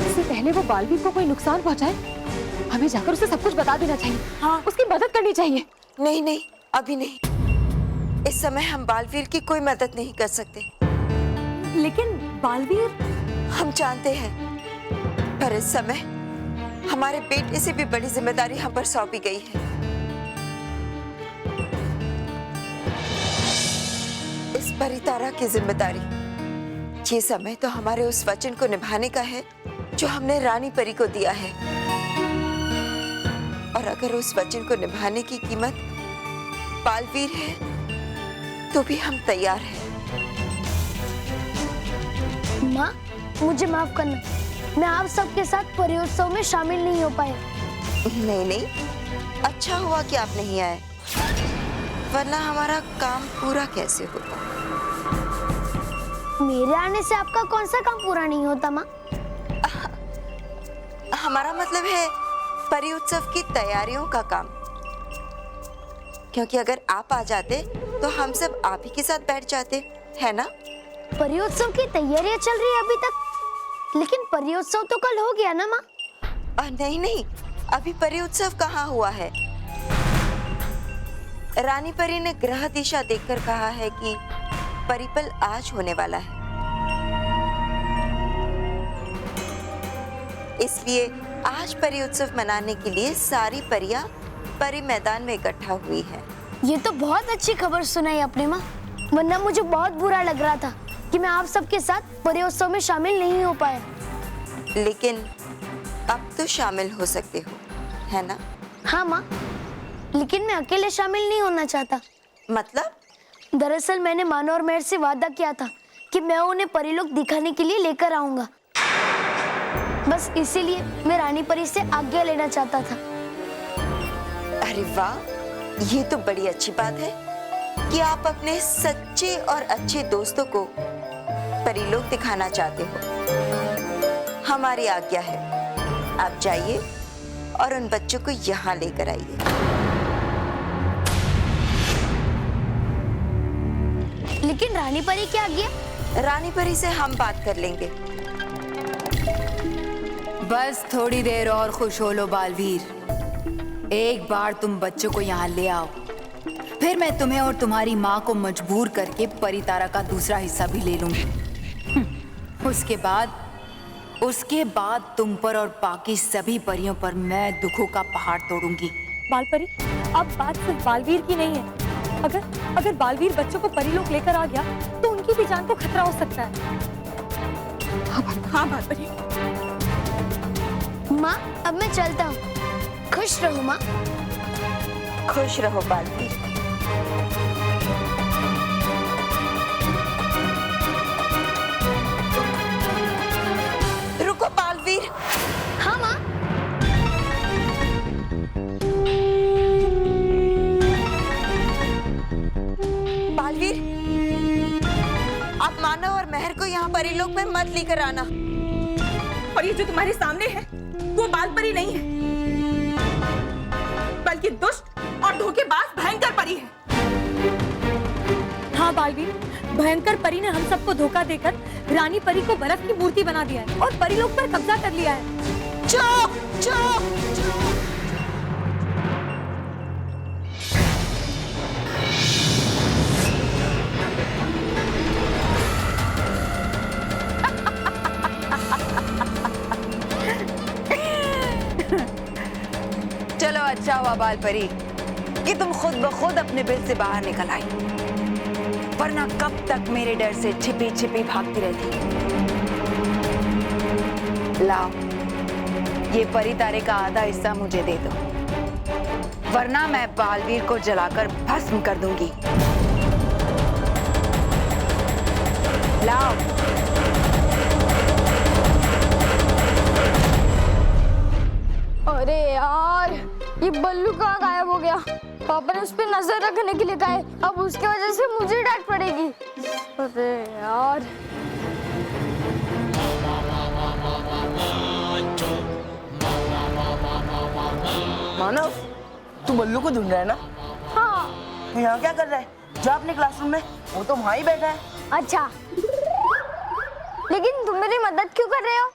इससे पहले वो बालवीर को कोई नुकसान पहुंचाए, हमें जाकर उसे सब कुछ बता देना चाहिए। हाँ, उसकी मदद करनी चाहिए। नहीं नहीं, अभी नहीं। इस समय हम बालवीर की कोई मदद नहीं कर सकते। लेकिन बालवीर, हम जानते हैं, पर इस समय हमारे बेटे से भी बड़ी जिम्मेदारी हम पर सौंपी गई है। इस परितारा की जिम्मेदारी, ये समय तो हमारे उस वचन को निभाने का है जो हमने रानी परी को दिया है। और अगर उस वचन को निभाने की कीमत बालवीर है तो भी हम तैयार हैं। माँ, मुझे माफ करना, मैं आप सबके साथ परियोत्सव में शामिल नहीं हो पाया। नहीं नहीं, अच्छा हुआ कि आप नहीं आए, वरना हमारा काम पूरा कैसे होता। मेरे आने से आपका कौन सा काम पूरा नहीं होता माँ? हमारा मतलब है परी उत्सव की तैयारियों का काम। क्योंकि अगर आप आ जाते तो हम सब आप ही के साथ बैठ जाते, है ना? परियोत्सव की तैयारियां चल रही है अभी तक, लेकिन परियोत्सव तो कल हो गया ना माँ? नहीं नहीं, अभी परी उत्सव कहाँ हुआ है। रानी परी ने ग्रह दिशा देखकर कहा है कि परिपल आज होने वाला है, इसलिए आज परी उत्सव मनाने के लिए सारी परियां परी मैदान में इकट्ठा हुई है। ये तो बहुत अच्छी खबर सुनाई आपने माँ, वरना मुझे बहुत बुरा लग रहा था कि मैं आप सबके साथ परियोत्सव में शामिल नहीं हो पाया। लेकिन अब तो शामिल हो सकते हो, है ना? हाँ माँ, लेकिन मैं अकेले शामिल नहीं होना चाहता। मतलब? दरअसल मैंने मानो और मेहर से वादा किया था कि मैं उन्हें परीलोक दिखाने के लिए लेकर आऊंगा। बस इसीलिए मैं रानी परी से आज्ञा लेना चाहता था। अरे वाह, ये तो बड़ी अच्छी बात है कि आप अपने सच्चे और अच्छे दोस्तों को परीलोक दिखाना चाहते हो। हमारी आज्ञा है, आप जाइए और उन बच्चों को यहाँ लेकर आइए। लेकिन रानी परी की आज्ञा? रानी परी से हम बात कर लेंगे। बस थोड़ी देर और खुश हो लो बालवीर। एक बार तुम बच्चों को यहाँ ले आओ, फिर मैं तुम्हें और तुम्हारी माँ को मजबूर करके परितारा का दूसरा हिस्सा भी ले लूंगी। उसके बाद तुम पर और बाकी सभी परियों पर मैं दुखों का पहाड़ तोड़ूंगी। बालपरी, अब बात सिर्फ बालवीर की नहीं है। अगर बालवीर बच्चों को परीलोक लेकर आ गया तो उनकी भी जान को खतरा हो सकता है। हाँ बालपरी। माँ, अब मैं चलता हूँ। खुश रहो माँ। खुश रहो बालवीर। रुको बालवीर। हाँ माँ। बालवीर, आप मानव और मेहर को यहाँ परीलोक में मत लेकर आना। और ये जो तुम्हारे सामने है वो बालपरी नहीं है, बल्कि दुष्ट और धोखेबाज भयंकर परी है। हाँ बालवीर, भयंकर परी ने हम सबको धोखा देकर रानी परी को बर्फ की मूर्ति बना दिया है और परीलोक पर कब्जा कर लिया है। चुप चुप चुप। चलो अच्छा हुआ बालपरी, कि तुम खुद ब खुद अपने बिल से बाहर निकल आई, वरना कब तक मेरे डर से छिपी छिपी भागती रहती। लाओ, ये परी तारे का आधा हिस्सा मुझे दे दो, वरना मैं बालवीर को जलाकर भस्म कर दूंगी। लाओ। अरे यार, ये बल्लू कहाँ गायब हो गया? पापा ने उस पर नजर रखने के लिए कहा है, अब उसके वजह से मुझे डांट पड़ेगी। अरे यार। मानव, तू बल्लू को ढूंढ रहा है ना? हाँ। तो यहाँ क्या कर रहा है? जा अपने क्लासरूम में, वो तो वहाँ ही बैठा है। अच्छा, लेकिन तुम मेरी मदद क्यों कर रहे हो?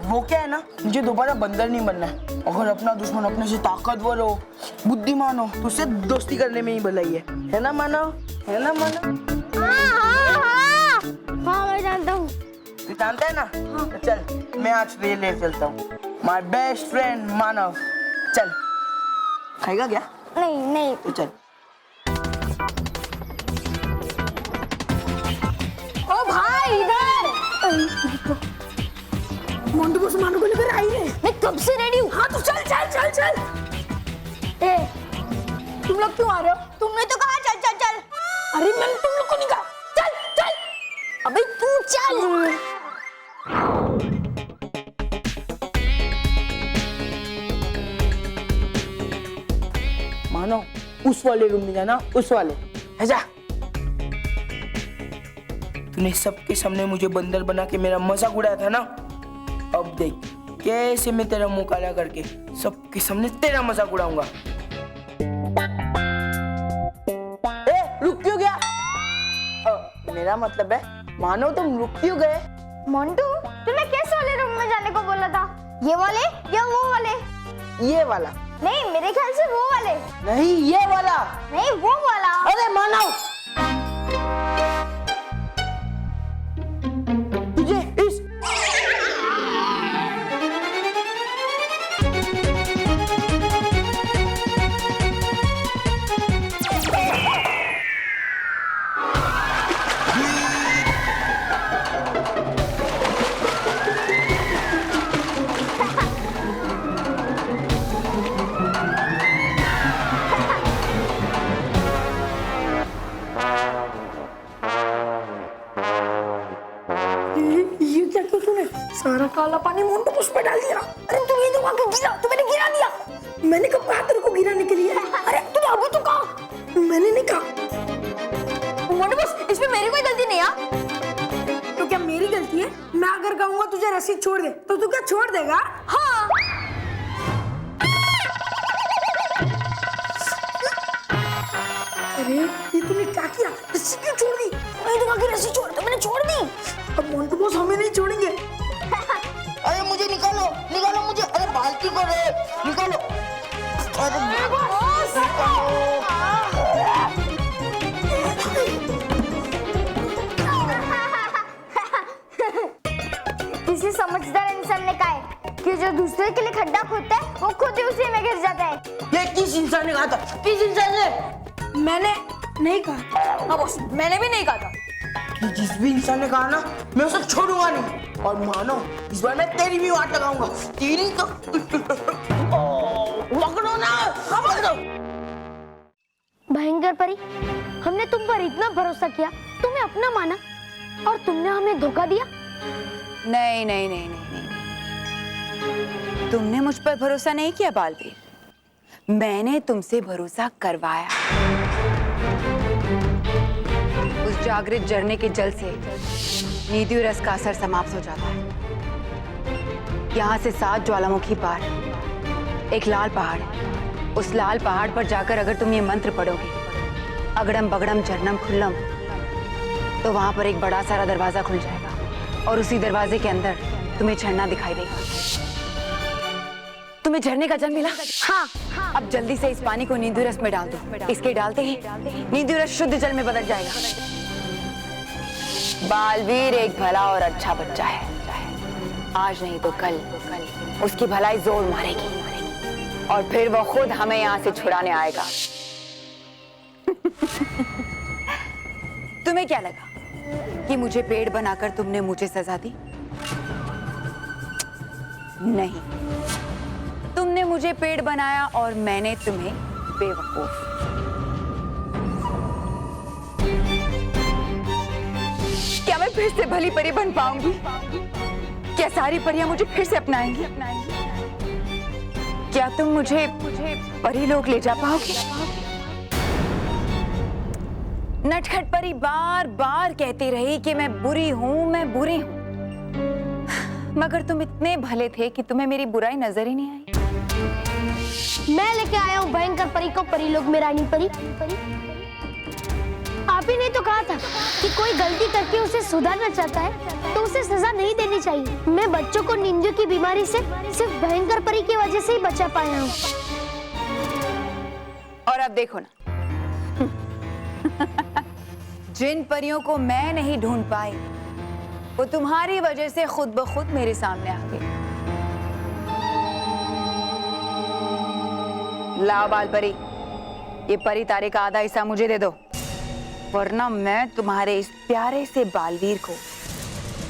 वो क्या है ना, मुझे दोबारा बंदर नहीं बनना है। अगर अपना दुश्मन अपने से ताकतवर हो, बुद्धिमान हो, तो उससे दोस्ती करने में ही भलाई है ना मानव? है ना मानव? हाँ, मैं जानता हूँ। तू जानता है ना? हाँ। तो चल, मैं आज ले ले चलता हूँ। माय बेस्ट फ्रेंड मानव, चल। खाएगा क्या? नहीं। तो चल। ओ भाई, इधर। मोंटू बॉस मानो को लेकर आई है। मैं कब से रेडी हूँ। हाँ तो चल चल चल चल। ए, तुम लोग क्यों आ रहे हो? तुमने तो कहा चल चल चल। अरे मैंने तुम लोग को नहीं कहा। चल चल। अबे तू चल। मानो, उस वाले रूम में जाना, उस वाले। है जा। तूने सबके सामने मुझे बंदर बना के मेरा मजाक उड़ाया था ना? अब देख कैसे मैं तेरा मुंह काला करके सबके सामने तेरा मजाक उड़ाऊंगा। रुक क्यों गया? मेरा मतलब है, मानो तुम रुक क्यों गए? मोंटू, तूने किस वाले रूम में जाने को बोला था? ये वाले या वो वाले? ये वाला। नहीं, मेरे ख्याल से वो वाले। नहीं, ये वाला। नहीं, वो वाला। अरे मानव, तुझे इस ये क्या किया तूने? सारा काला पानी मोंटू बॉस पे डाल दिया। अरे तू ये तो वहाँ क्यों गिरा? तू मैंने गिरा दिया। मैंने कब कहा तेरे को गिराने के लिए? अरे तूने अभी तो कहा। मैंने नहीं कहा। मोंटू बॉस, इसमें मेरी कोई गलती नहीं है। तो क्या मेरी गलती है? मैं अगर कहूँगा तुझे रस्सी छोड़ दे, तो तू क्या छोड़ देगा? हाँ। अरे ये तूने क्या किया? रस्सी क्यों छोड़ दी? मैंने तो कहा कि रस्सी छोड़, तो मैंने छोड़ दी। अब मोंटू बॉस हमें नहीं छोड़ेंगे। अरे मुझे निकालो, निकालो मुझे। अरे बाल्टी को रे, निकालो। अरे किसी समझदार इंसान ने कहा है कि जो दूसरे के लिए खड्डा खोदता है, वो खुद ही उसी में गिर जाता है। ये किस इंसान ने कहा था? किस इंसान ने? मैंने नहीं कहा। हाँ बॉस, मैंने भी नहीं कहा था। कि जिस भी इंसान ने कहा ना, मैं उसे छोड़ूंगा नहीं। और मानो, इस बार मैं तेरी भी वाट लगाऊंगा। तेरी तो पकड़ो ना, पकड़ो। भयंकर परी, हमने तुम पर इतना भरोसा किया, तुम्हें अपना माना, और तुमने हमें धोखा दिया। नहीं नहीं नहीं नहीं नहीं, तुमने मुझ पर भरोसा नहीं किया बालवीर, मैंने तुमसे भरोसा करवाया। उस जागृत झरने के जल से नीदू रस का असर समाप्त हो जाता है। यहाँ से 7 ज्वालामुखी पार एक लाल पहाड़ है। उस लाल पहाड़ पर जाकर अगर तुम ये मंत्र पढ़ोगे, अगड़म बगड़म झरनम खुल्लम, तो वहां पर एक बड़ा सारा दरवाजा खुल जाएगा और उसी दरवाजे के अंदर तुम्हें झरना दिखाई देगा। तुम्हें झरने का जल मिला? हाँ। अब जल्दी से इस पानी को नींदू रस में डाल दो। इसके डालते ही नींदू रस शुद्ध जल में बदल जाएगा। बालवीर एक भला और अच्छा बच्चा है। आज नहीं तो कल उसकी भलाई जोर मारेगी। और फिर वो खुद हमें यहाँ से छुड़ाने आएगा। तुम्हें क्या लगा कि मुझे पेड़ बनाकर तुमने मुझे सजा दी? नहीं, तुमने मुझे पेड़ बनाया और मैंने तुम्हें बेवकूफ। क्या मैं फिर से भली परी बन पाऊंगी? क्या सारी परियां मुझे फिर से अपनाएंगी? क्या तुम मुझे परी लोग ले जा पाओगे? नटखट परी बार बार कहती रही कि मैं बुरी हूं, मैं बुरी हूं, मगर तुम इतने भले थे कि तुम्हें मेरी बुराई नजर ही नहीं आई। मैं लेके आया हूँ भयंकर परी को परी लोग में रानी परी। आप ही ने तो कहा था कि कोई गलती करके उसे सुधारना चाहता है तो उसे सजा नहीं देनी चाहिए। मैं बच्चों को नींद की बीमारी से सिर्फ भयंकर परी की वजह से ही बचा पाया हूँ। और अब देखो ना, जिन परियों को मैं नहीं ढूंढ पाई वो तुम्हारी वजह से खुद ब खुद मेरे सामने आ गई। लाओ बाल परी, ये परी तारे का आधा हिस्सा मुझे दे दो, वरना मैं तुम्हारे इस प्यारे से बालवीर को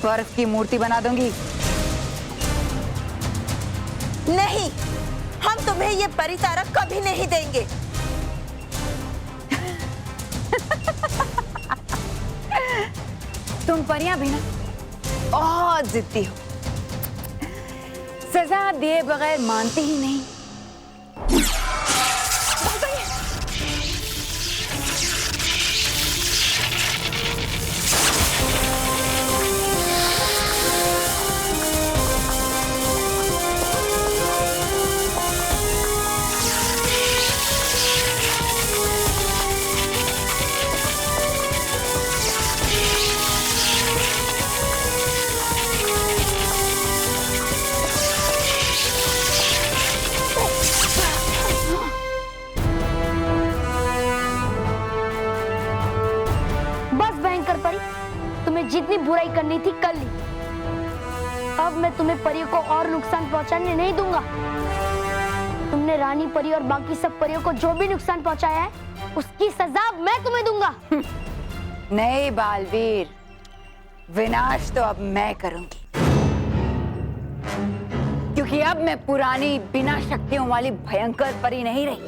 बर्फ की मूर्ति बना दूंगी। नहीं, हम तुम्हें ये परी तारा कभी नहीं देंगे। तुम परियां भी ना बहुत जिद्दी हो, सजा दिए बगैर मानती ही नहीं। जितनी बुराई करनी थी कर ली। अब मैं तुम्हें परियों को और नुकसान पहुंचाने नहीं दूंगा। तुमने रानी परी और बाकी सब परियों को जो भी नुकसान पहुंचाया है उसकी सजा मैं तुम्हें दूंगा। नहीं बालवीर, विनाश तो अब मैं करूंगी, क्योंकि अब मैं पुरानी बिना शक्तियों वाली भयंकर परी नहीं रही,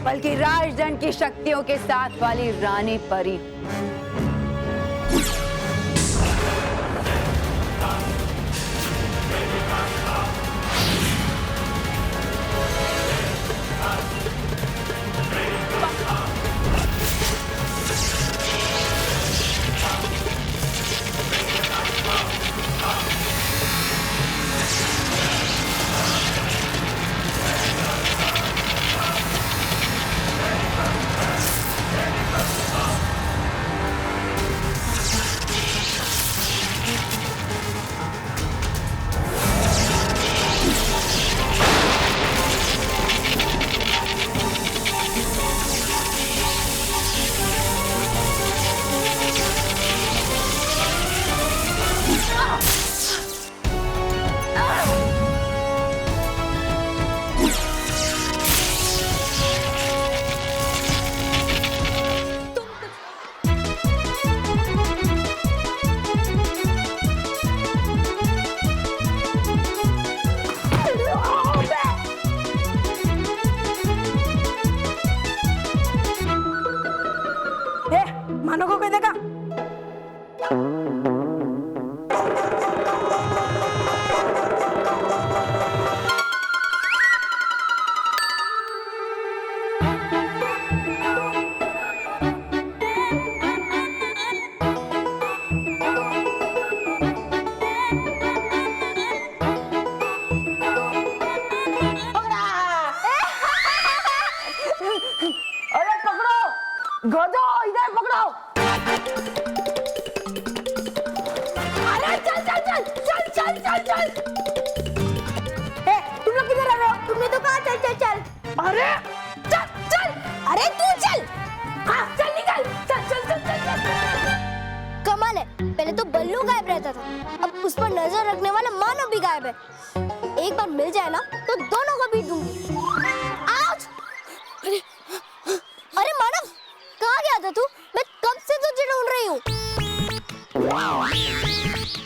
बल्कि राजदंड की शक्तियों के साथ वाली रानी परी। मानो को कह देगा। अरे पकड़ो, गधो इधर पकड़ो। अरे चल चल चल चल चल चल चल। तुम लोग किधर आ रहे हो? तुमने तो कहा चल चल चल। अरे चल चल। अरे तू चल। हाँ चल निकल। चल चल चल चल चल। कमाल है, पहले तो बल्लू गायब रहता था, अब उस पर नजर रखने वाला मानव भी गायब है। एक बार मिल जाए ना तो दोनों को पीट दूंगी। आउच! अरे मानव, कहाँ गया था तू? मैं कब से तुझे ढूंढ रही हूँ।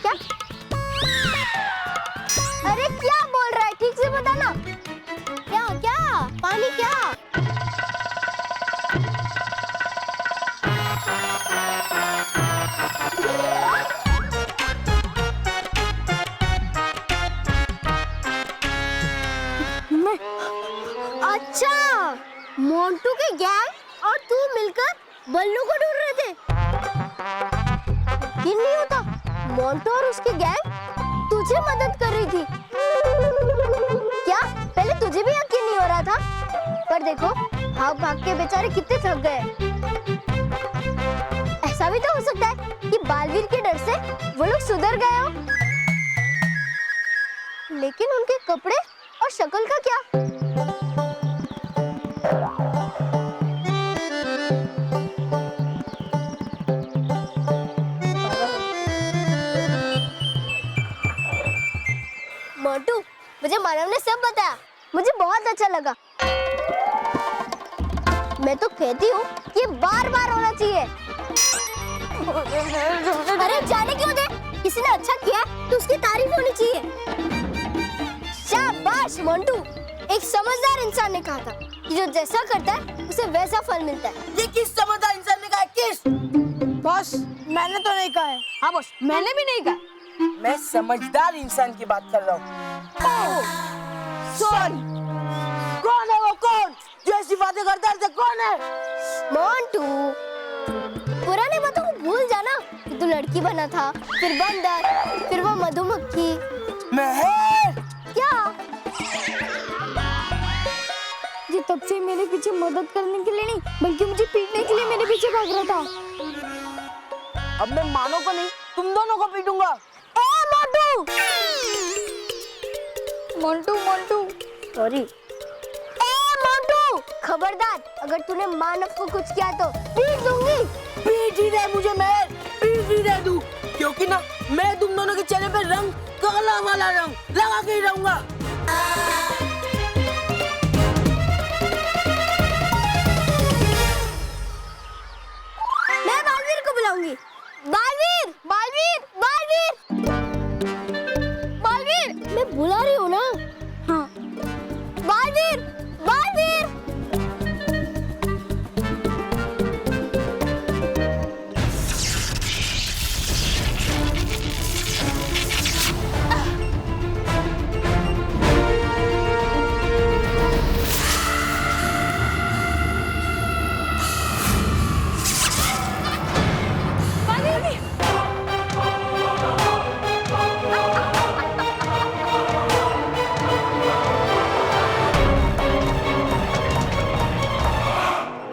क्या? अरे क्या बोल रहा है? ठीक से बता ना। क्या क्या? पानी क्या? अच्छा, मोंटू के गैंग और तू मिलकर बल्लू को ढूंढ रहे थे। यकीन नहीं होता, मोंटू और उसकी गैंग तुझे मदद कर रही थी। क्या पहले तुझे भी यकीन नहीं हो रहा था? पर देखो, भाग भाग के बेचारे कितने थक गए। ऐसा भी तो हो सकता है कि बालवीर के डर से वो लोग सुधर गए हो। लेकिन उनके कपड़े और शक्ल का क्या? मोंटू, मुझे मानव ने सब बताया। मुझे बहुत अच्छा लगा। मैं तो कहती हूँ कि बार बार होना चाहिए। अरे जाने क्यों दे? किसी ने अच्छा किया तो उसकी तारीफ होनी चाहिए। शाबाश मोंटू, एक समझदार इंसान ने कहा था कि जो जैसा करता है उसे वैसा फल मिलता है। ये किस समझदार इंसान ने कहा? किस? बॉस, मैंने तो नहीं कहा है। हाँ बॉस, मैंने भी नहीं कहा। मैं समझदार इंसान की बात कर रहा हूँ। सॉरी, कौन है वो? कौन जो ऐसी बातें करता है? कौन है? मोंटू, पुराने बातों को भूल जाना कि तू लड़की बना था, फिर बंदर, फिर वो मधुमक्खी। मैं क्या? ये तब से मेरे पीछे मदद करने के लिए नहीं, बल्कि मुझे पीटने के लिए मेरे पीछे भाग रहा था। अब मैं मानो को नहीं, तुम दोनों को पीटूंगा। मोंटू मोंटू, सॉरी। मोंटू, खबरदार, अगर तूने मानव को कुछ किया तो पीट दूंगी। पीट ही दे मुझे, मैं पीट ही दे दूं, क्योंकि ना मैं तुम दोनों के चेहरे पे रंग, काला वाला रंग लगा के ही रहूंगा। मैं बालवीर को बुलाऊंगी। बालवीर, बालवीर, बालवीर, बालवीर, मैं बुला रही हूँ ना। हाँ, बालवीर, बालवीर।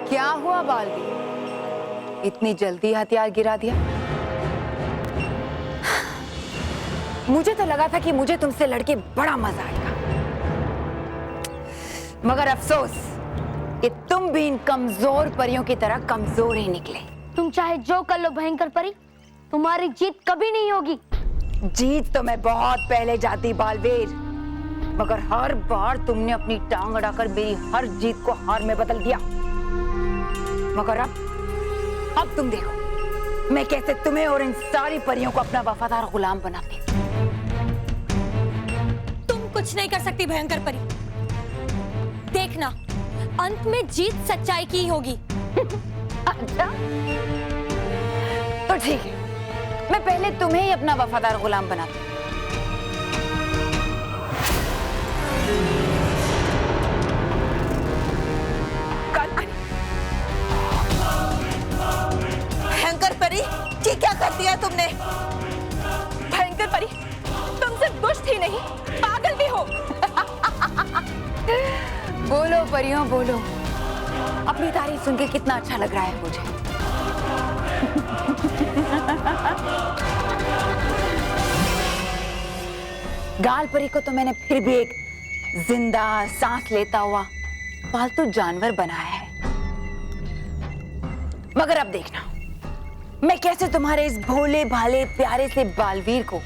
क्या हुआ बालवीर? इतनी जल्दी हथियार गिरा दिया? मुझे तो लगा था कि मुझे तुमसे लड़के बड़ा मजा आएगा, मगर अफसोस कि तुम भी इन कमजोर परियों की तरह कमजोर ही निकले। तुम चाहे जो कर लो भयंकर परी, तुम्हारी जीत कभी नहीं होगी। जीत तो मैं बहुत पहले जाती बालवीर, मगर हर बार तुमने अपनी टांग अड़ाकर मेरी हर जीत को हार में बदल दिया। मगर अब तुम देखो मैं कैसे तुम्हें और इन सारी परियों को अपना वफादार गुलाम बनाती। तुम कुछ नहीं कर सकती भयंकर परी। देखना, अंत में जीत सच्चाई की ही होगी। अच्छा, तो ठीक है, मैं पहले तुम्हें ही अपना वफादार गुलाम बनाती। भयंकर परी, ये क्या कर दिया तुमने? भयंकर परी, तुम सिर्फ दुष्ट ही नहीं, पागल भी हो। बोलो परियों, बोलो, अपनी तारीफ सुन के कितना अच्छा लग रहा है मुझे। गाल परी को तो मैंने फिर भी एक जिंदा सांस लेता हुआ पालतू जानवर बनाया है, मगर अब देखना मैं कैसे तुम्हारे इस भोले भाले प्यारे से बालवीर को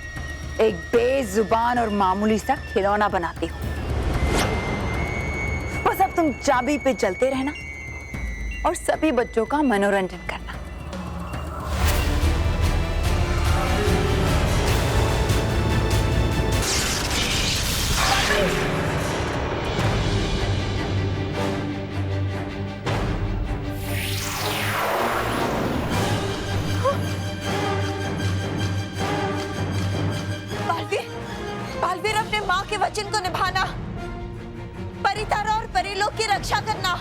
एक बेजुबान और मामूली सा खिलौना बनाती हूँ। बस अब तुम चाबी पे चलते रहना और सभी बच्चों का मनोरंजन करना। बालवीर अपने माँ के वचन को निभाना, परितारा और परिलोक की रक्षा करना।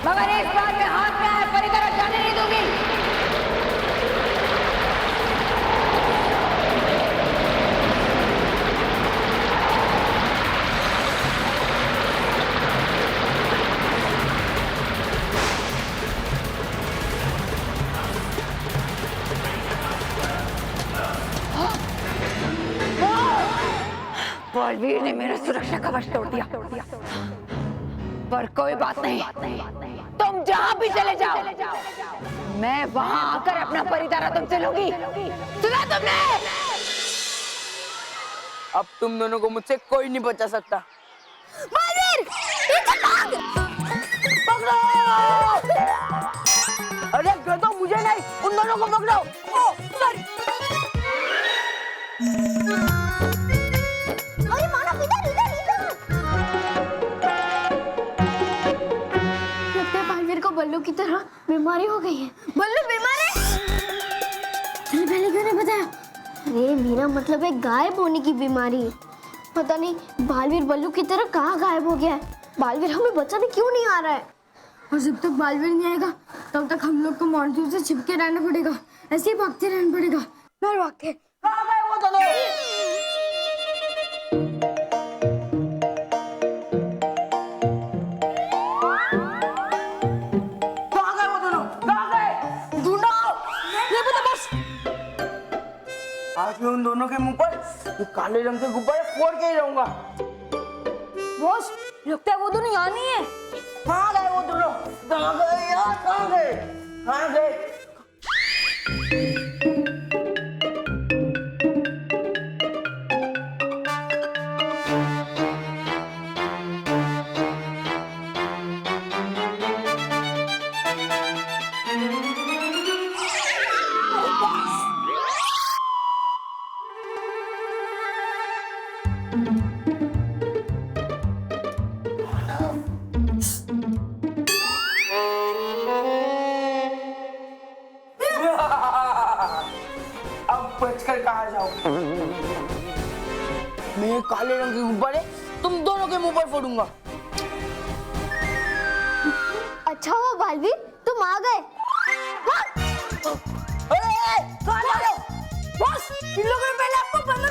मगर इस बार मैं हाथ में आए परितारा जाने नहीं दूंगी। बलवीर ने मेरा सुरक्षा कवच तोड़ दिया, पर कोई बात नहीं, तुम जहां भी चले जाओ, मैं वहां आकर अपना परितारा तुमसे लूंगी। सुना तुमने? अब तुम दोनों को मुझसे कोई नहीं बचा सकता। बलवीर, पीछे भाग! पकड़ो! अरे गधो, मुझे नहीं, उन दोनों को पकड़ो। ओ, सॉरी। अरे मानव, इधर इधर इधर। लगता है बालवीर को बल्लू की तरह बीमारी हो गई है। बल्लू बीमार है? तूने पहले क्यों नहीं बताया? अरे मेरा मतलब है गायब होने की बीमारी। पता नहीं बालवीर बल्लू की तरह कहाँ गायब हो गया है। बालवीर हमें बचाने क्यों नहीं आ रहा है? और जब तक बालवीर नहीं आएगा तब तक हम लोग को मॉन्सून से छिपके रहना पड़ेगा, ऐसे ही भागते रहना पड़ेगा। बाहर भागते। कहाँ गए वो दोनों? कहाँ गए वो दोनों? कहाँ गए? ढूंढो! ये बता बस। आज मैं उन दोनों के मुंह पर ये काले रंग के गुब्बारे फोड़ के ही रहूंगा। बॉस, लगता है वो दोनों यहाँ नहीं है। कहाँ गए वो दोनों? कहाँ गए यार? कहाँ गए? कहाँ गए? अब बचकर कहाँ जाओ? मैं ये काले रंग के गुब्बारे तुम दोनों के मुंह पर फोड़ूंगा। अच्छा हुआ बालवीर तुम आ गए। अरे, कहाँ जा रहे हो? बॉस, इन लोगों ने पहले आपको बंद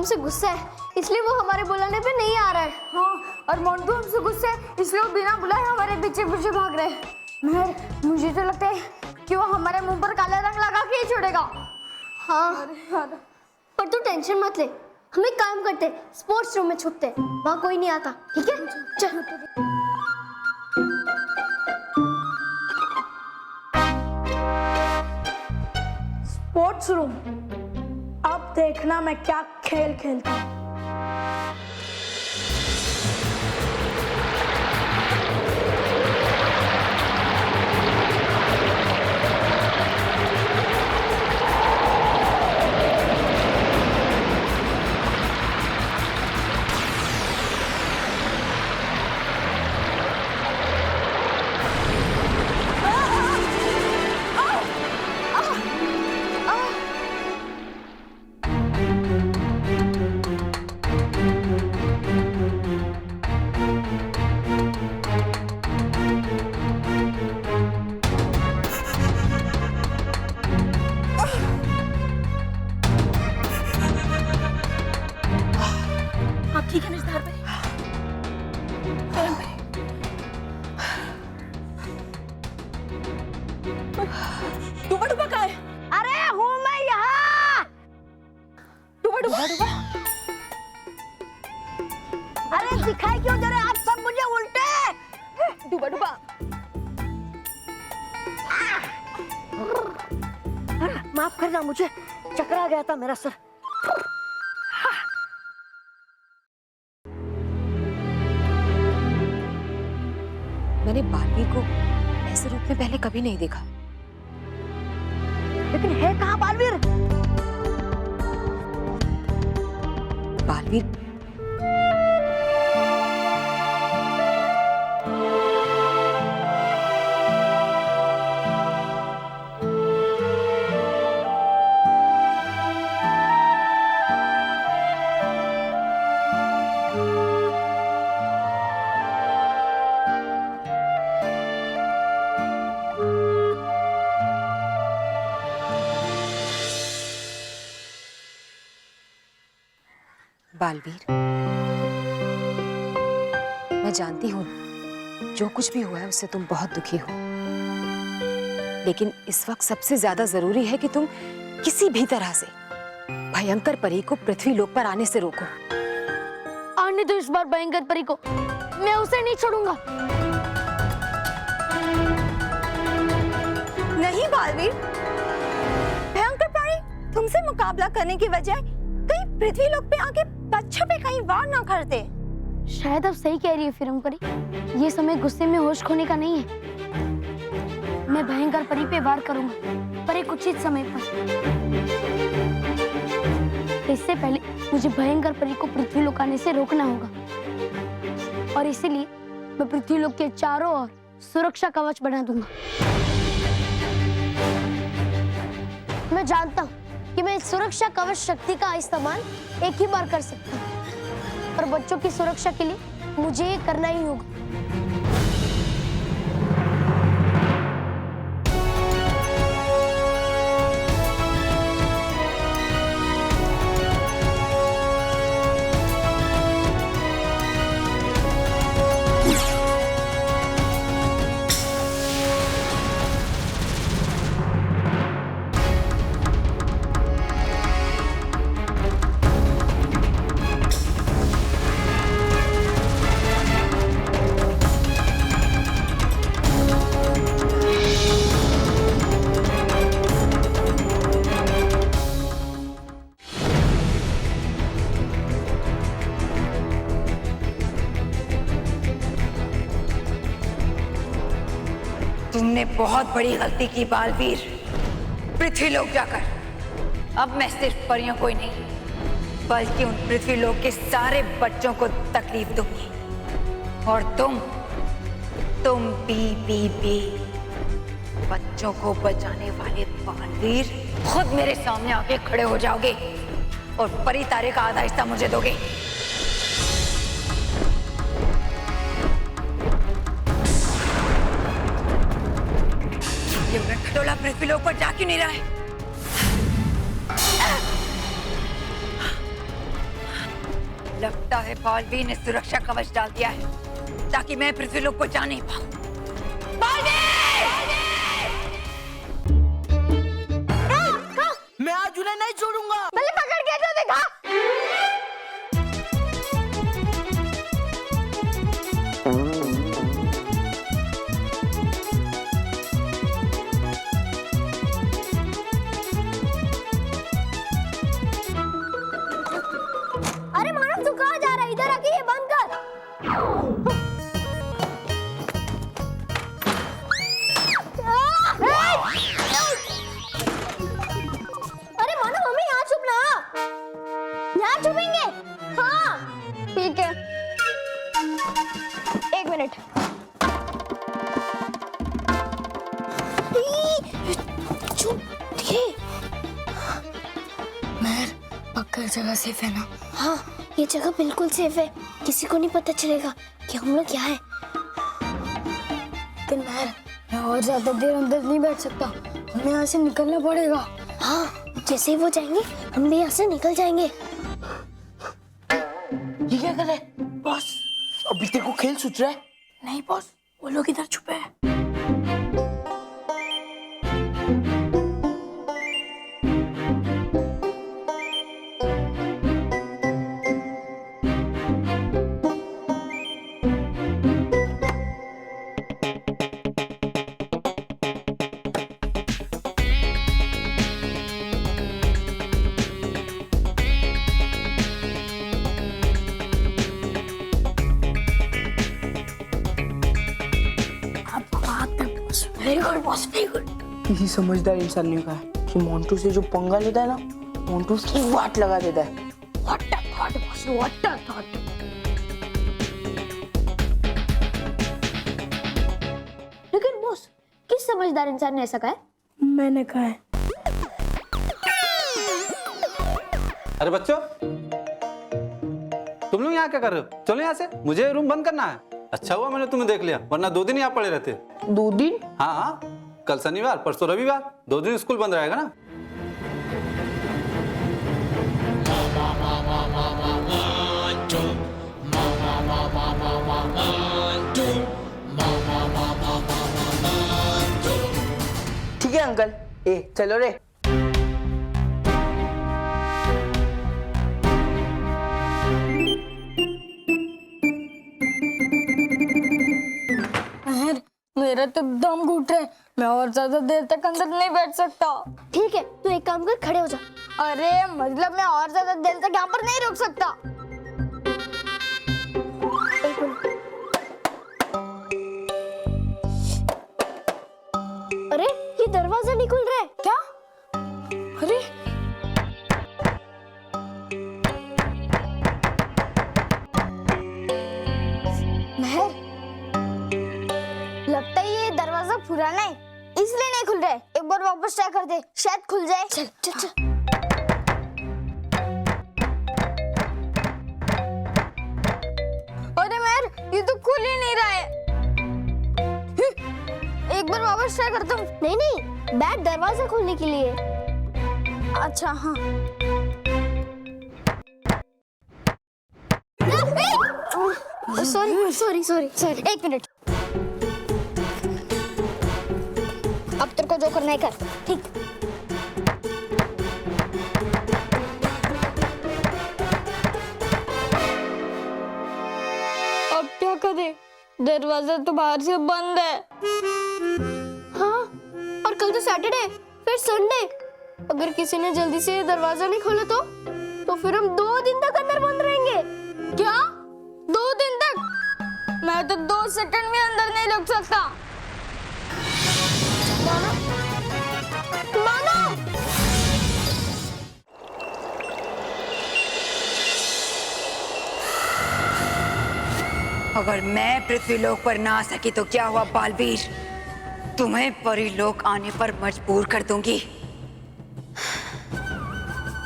हमसे गुस्सा है, इसलिए वो हमारे बुलाने पे नहीं आ रहा है। हाँ, और मोंटू हमसे गुस्सा है, इसलिए वो बिना बुलाए हमारे पीछे पीछे भाग रहे हैं। मुझे तो लगता है कि वो हमारे मुंह पर काला रंग लगा के ही छोड़ेगा। हाँ, पर तू टेंशन मत ले, हम एक काम करते, स्पोर्ट्स रूम में छुपते, वहाँ कोई नहीं आता, ठीक है? चल। स्पोर्ट्स रूम, अब देखना मैं क्या खेल खेलता हूँ। डूबा डूबा कहाँ है? अरे हूँ मैं यहाँ। डूबा डूबा डूबा अरे दिखाई क्यों दे रहे आप सब मुझे उल्टे? डूबा डूबा माफ करना, मुझे चक्कर आ गया था, मेरा सर। मैंने बालवीर को ऐसे रूप में पहले कभी नहीं देखा। लेकिन है कहाँ बालवीर? बालवीर बालवीर, मैं जानती हूँ जो कुछ भी हुआ है उससे तुम बहुत दुखी हो, लेकिन इस वक्त सबसे ज्यादा जरूरी है कि तुम किसी भी तरह से भयंकर परी को पृथ्वी लोक पर आने से रोको। आने दो इस बार भयंकर परी को, मैं उसे नहीं छोड़ूंगा। नहीं बालवीर, भयंकर परी तुमसे मुकाबला करने की बजाय कहीं पृथ्वी लोक पे आके बच्चों पे कहीं वार ना करते। शायद आप सही कह रही है फिरम परी, ये समय गुस्से में होश खोने का नहीं है। मैं भयंकर परी पे वार करूंगा, पर एक उचित समय पर। इससे पहले मुझे भयंकर परी को पृथ्वी लोक आने से रोकना होगा, और इसीलिए मैं पृथ्वी लोक के चारों ओर सुरक्षा कवच बना दूंगा। मैं जानता हूँ कि मैं इस सुरक्षा कवच शक्ति का इस्तेमाल एक ही बार कर सकता हूँ, और बच्चों की सुरक्षा के लिए मुझे ये करना ही होगा। तुमने बहुत बड़ी गलती की बालवीर, पृथ्वी लोक जाकर। अब मैं सिर्फ परियों को ही नहीं बल्कि उन पृथ्वी लोक के सारे बच्चों को तकलीफ दूंगी। और तुम बी बच्चों को बचाने वाले बालवीर खुद मेरे सामने आके खड़े हो जाओगे और परी तारे का आधा हिस्सा मुझे दोगे। ये खटोला पृथ्वी लोक पर जा क्यों नहीं रहा है? लगता है बालवीर ने सुरक्षा कवच डाल दिया है ताकि मैं पृथ्वीलोक को जा नहीं पाऊं। मैं आज उन्हें नहीं छोड़ूंगा। पहले पकड़ के तो देखा। अरे मानव तू कहाँ जा रहा है? इधर आके ये बंद कर। अरे मानव हमें यहाँ छुपना। यहाँ छुपेंगे। हाँ ठीक है। 1 मिनट। चुप ये महर पक्का जगह सेफ है ना? हाँ ये जगह बिल्कुल सेफ है। किसी को नहीं पता चलेगा कि हम लोग यहाँ हैं। लेकिन महर मैं और ज्यादा देर अंदर नहीं बैठ सकता, हमें यहाँ से निकलना पड़ेगा। हाँ जैसे ही वो जाएंगे हम भी यहाँ से निकल जाएंगे। ये क्या कर रहे बॉस? अभी तेरे को खेल सूझ रहा है? नहीं बॉस, वो लोग इधर छुपे हैं। Very good boss, very good. किसी समझदार इंसान ने कहा कि मोंटू से जो पंगा लेता है ना, मोंटू उसकी वाट लगा देता है। What a thought boss, what a thought. लेकिन बॉस किस समझदार इंसान ने ऐसा कहा है? मैंने कहा है। अरे बच्चों, तुम लोग यहाँ क्या कर रहे हो? चलो यहाँ से, मुझे रूम बंद करना है। अच्छा हुआ मैंने तुम्हें देख लिया, वरना 2 दिन यहाँ पड़े रहते। 2 दिन? हाँ, कल शनिवार, परसों रविवार, 2 दिन स्कूल बंद रहेगा ना। ठीक है अंकल, ए चलो रे। महर मेरा तो दम घुट रहा है, मैं और ज्यादा देर तक अंदर नहीं बैठ सकता। ठीक है तू एक काम कर, खड़े हो जा। अरे मतलब मैं और ज्यादा देर तक यहाँ पर नहीं रुक सकता। एक मिनट। अरे ये दरवाजा नहीं खुल रहा है। क्या? अरे महर लगता है ये दरवाजा पुराना है, इसलिए नहीं खुल रहा है। एक बार वापस ट्राई कर दे, शायद खुल जाए। चल चल चल। अरे महर ये तो खुल ही नहीं रहा है। एक बार वापस ट्राई करता हूँ। नहीं नहीं, बैट दरवाजा खोलने के लिए। अच्छा हाँ। Sorry sorry sorry sorry, 1 minute. अब तेरे को जो करना है कर। ठीक। अब क्या करे, दरवाजा तो बाहर से बंद है। हाँ और कल तो सैटरडे, फिर संडे। अगर किसी ने जल्दी से दरवाजा नहीं खोला तो फिर हम 2 दिन तक अंदर बंद रहेंगे। क्या 2 दिन तक? मैं तो 2 सेकंड भी अंदर नहीं रुक सकता। मानो अगर मैं पृथ्वीलोक पर ना आ सकी तो क्या हुआ बालवीर, तुम्हें परीलोक आने पर मजबूर कर दूंगी।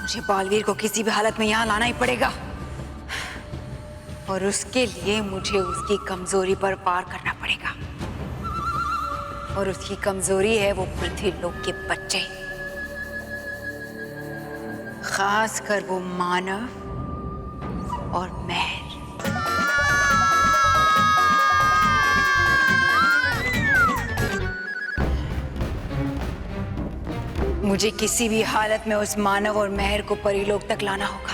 मुझे बालवीर को किसी भी हालत में यहाँ लाना ही पड़ेगा और उसके लिए मुझे उसकी कमजोरी पर पार करना पड़ेगा। और उसकी कमजोरी है वो पृथ्वीलोक के बच्चे, खासकर वो मानव और मेहर। मुझे किसी भी हालत में उस मानव और मेहर को परीलोक तक लाना होगा,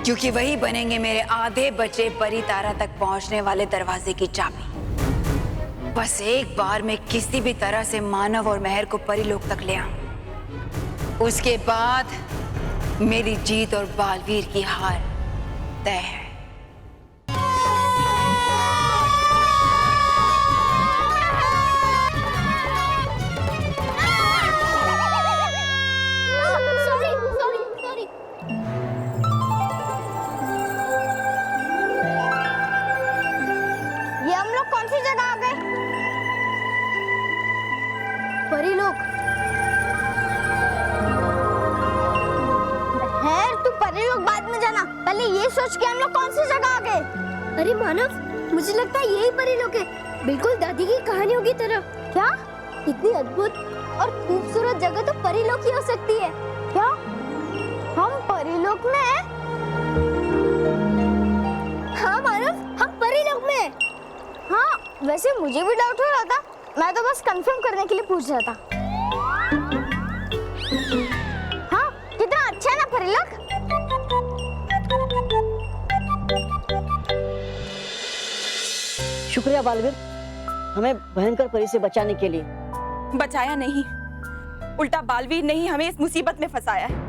क्योंकि वही बनेंगे मेरे आधे बचे परी तारा तक पहुंचने वाले दरवाजे की चाबी। बस एक बार मैं किसी भी तरह से मानव और मेहर को परीलोक तक ले आऊं, उसके बाद मेरी जीत और बालवीर की हार तय है। सॉरी। ये हम लोग कौन सी जगह आ गए? परीलोक। खैर तू परीलोक बाद में जाना, पहले ये सोच के हम लोग कौन सी जगह आ गए। अरे मानव, मुझे लगता है यही परीलोक है, बिल्कुल दादी की कहानियों की तरह। क्या? इतनी अद्भुत और खूबसूरत जगह तो परीलोक ही हो सकती है। क्या हम परीलोक में हैं? हाँ मानव, हम परीलोक में हैं। हाँ, वैसे मुझे भी डाउट हो रहा था, मैं तो बस कंफर्म करने के लिए पूछ रहा था। हाँ, कितना अच्छा है ना परीलोक। शुक्रिया बालवीर, हमें भयंकर परी से बचाने के लिए। बचाया नहीं, उल्टा बालवीर ने ही हमें इस मुसीबत में फंसाया है।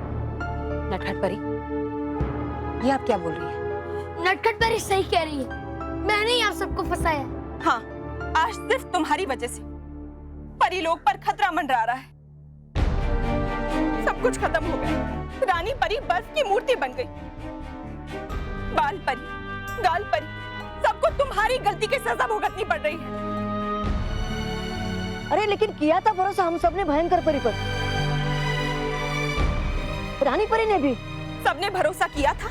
नटखट परी, ये आप क्या बोल रही है? नटखट परी सही कह रही है, मैंने ही आप सबको फंसाया। हाँ, आज सिर्फ तुम्हारी वजह से परीलोक पर खतरा मंडरा रहा है। सब कुछ खत्म हो गया, रानी परी बर्फ की मूर्ति बन गई। बाल परी, गाल परी, सबको तुम्हारी गलती की सजा भुगतनी पड़ रही है। अरे लेकिन किया था भरोसा हम सबने भयंकर परी पर, रानी परी ने भी। सबने भरोसा किया था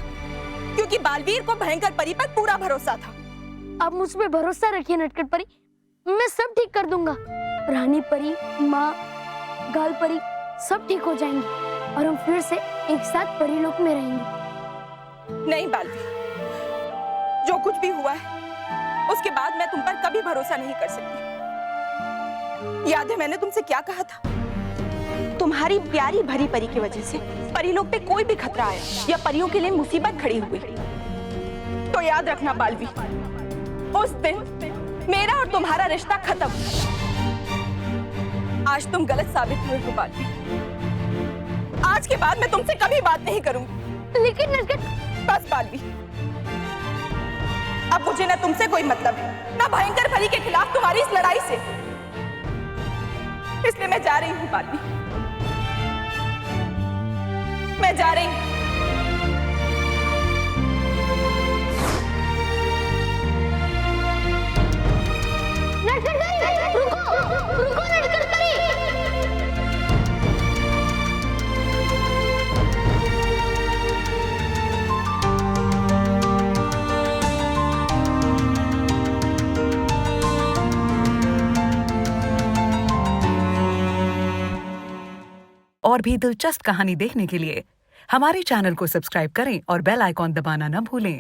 क्योंकि बालवीर को भयंकर परी पर पूरा भरोसा था। अब मुझ पे भरोसा रखिए नटखट परी, मैं सब ठीक कर दूंगा। रानी परी, माँ, गाल परी सब ठीक हो जाएंगे और हम फिर से एक साथ परीलोक में रहेंगे। नहीं बालवीर, जो कुछ भी हुआ है उसके बाद मैं तुम पर कभी भरोसा नहीं कर सकती। याद है मैंने तुमसे क्या कहा था? तुम्हारी प्यारी भरी परी की वजह से परीलोक पे कोई भी खतरा आया या परियों के लिए मुसीबत खड़ी हुई तो याद रखना बालवीर, उस दिन मेरा और तुम्हारा रिश्ता खत्म। आज तुम गलत साबित हुए हो बालवीर, आज के बाद मैं तुमसे कभी बात नहीं करूंगी। लेकिन बस बालवीर, अब मुझे ना तुमसे कोई मतलब है, ना भयंकर परी के खिलाफ तुम्हारी इस लड़ाई से। इसलिए मैं जा रही हूँ बालवीर, मैं जा रही हूँ। रुको नटखट परी। और भी दिलचस्प कहानी देखने के लिए हमारे चैनल को सब्सक्राइब करें और बेल आइकॉन दबाना न भूलें।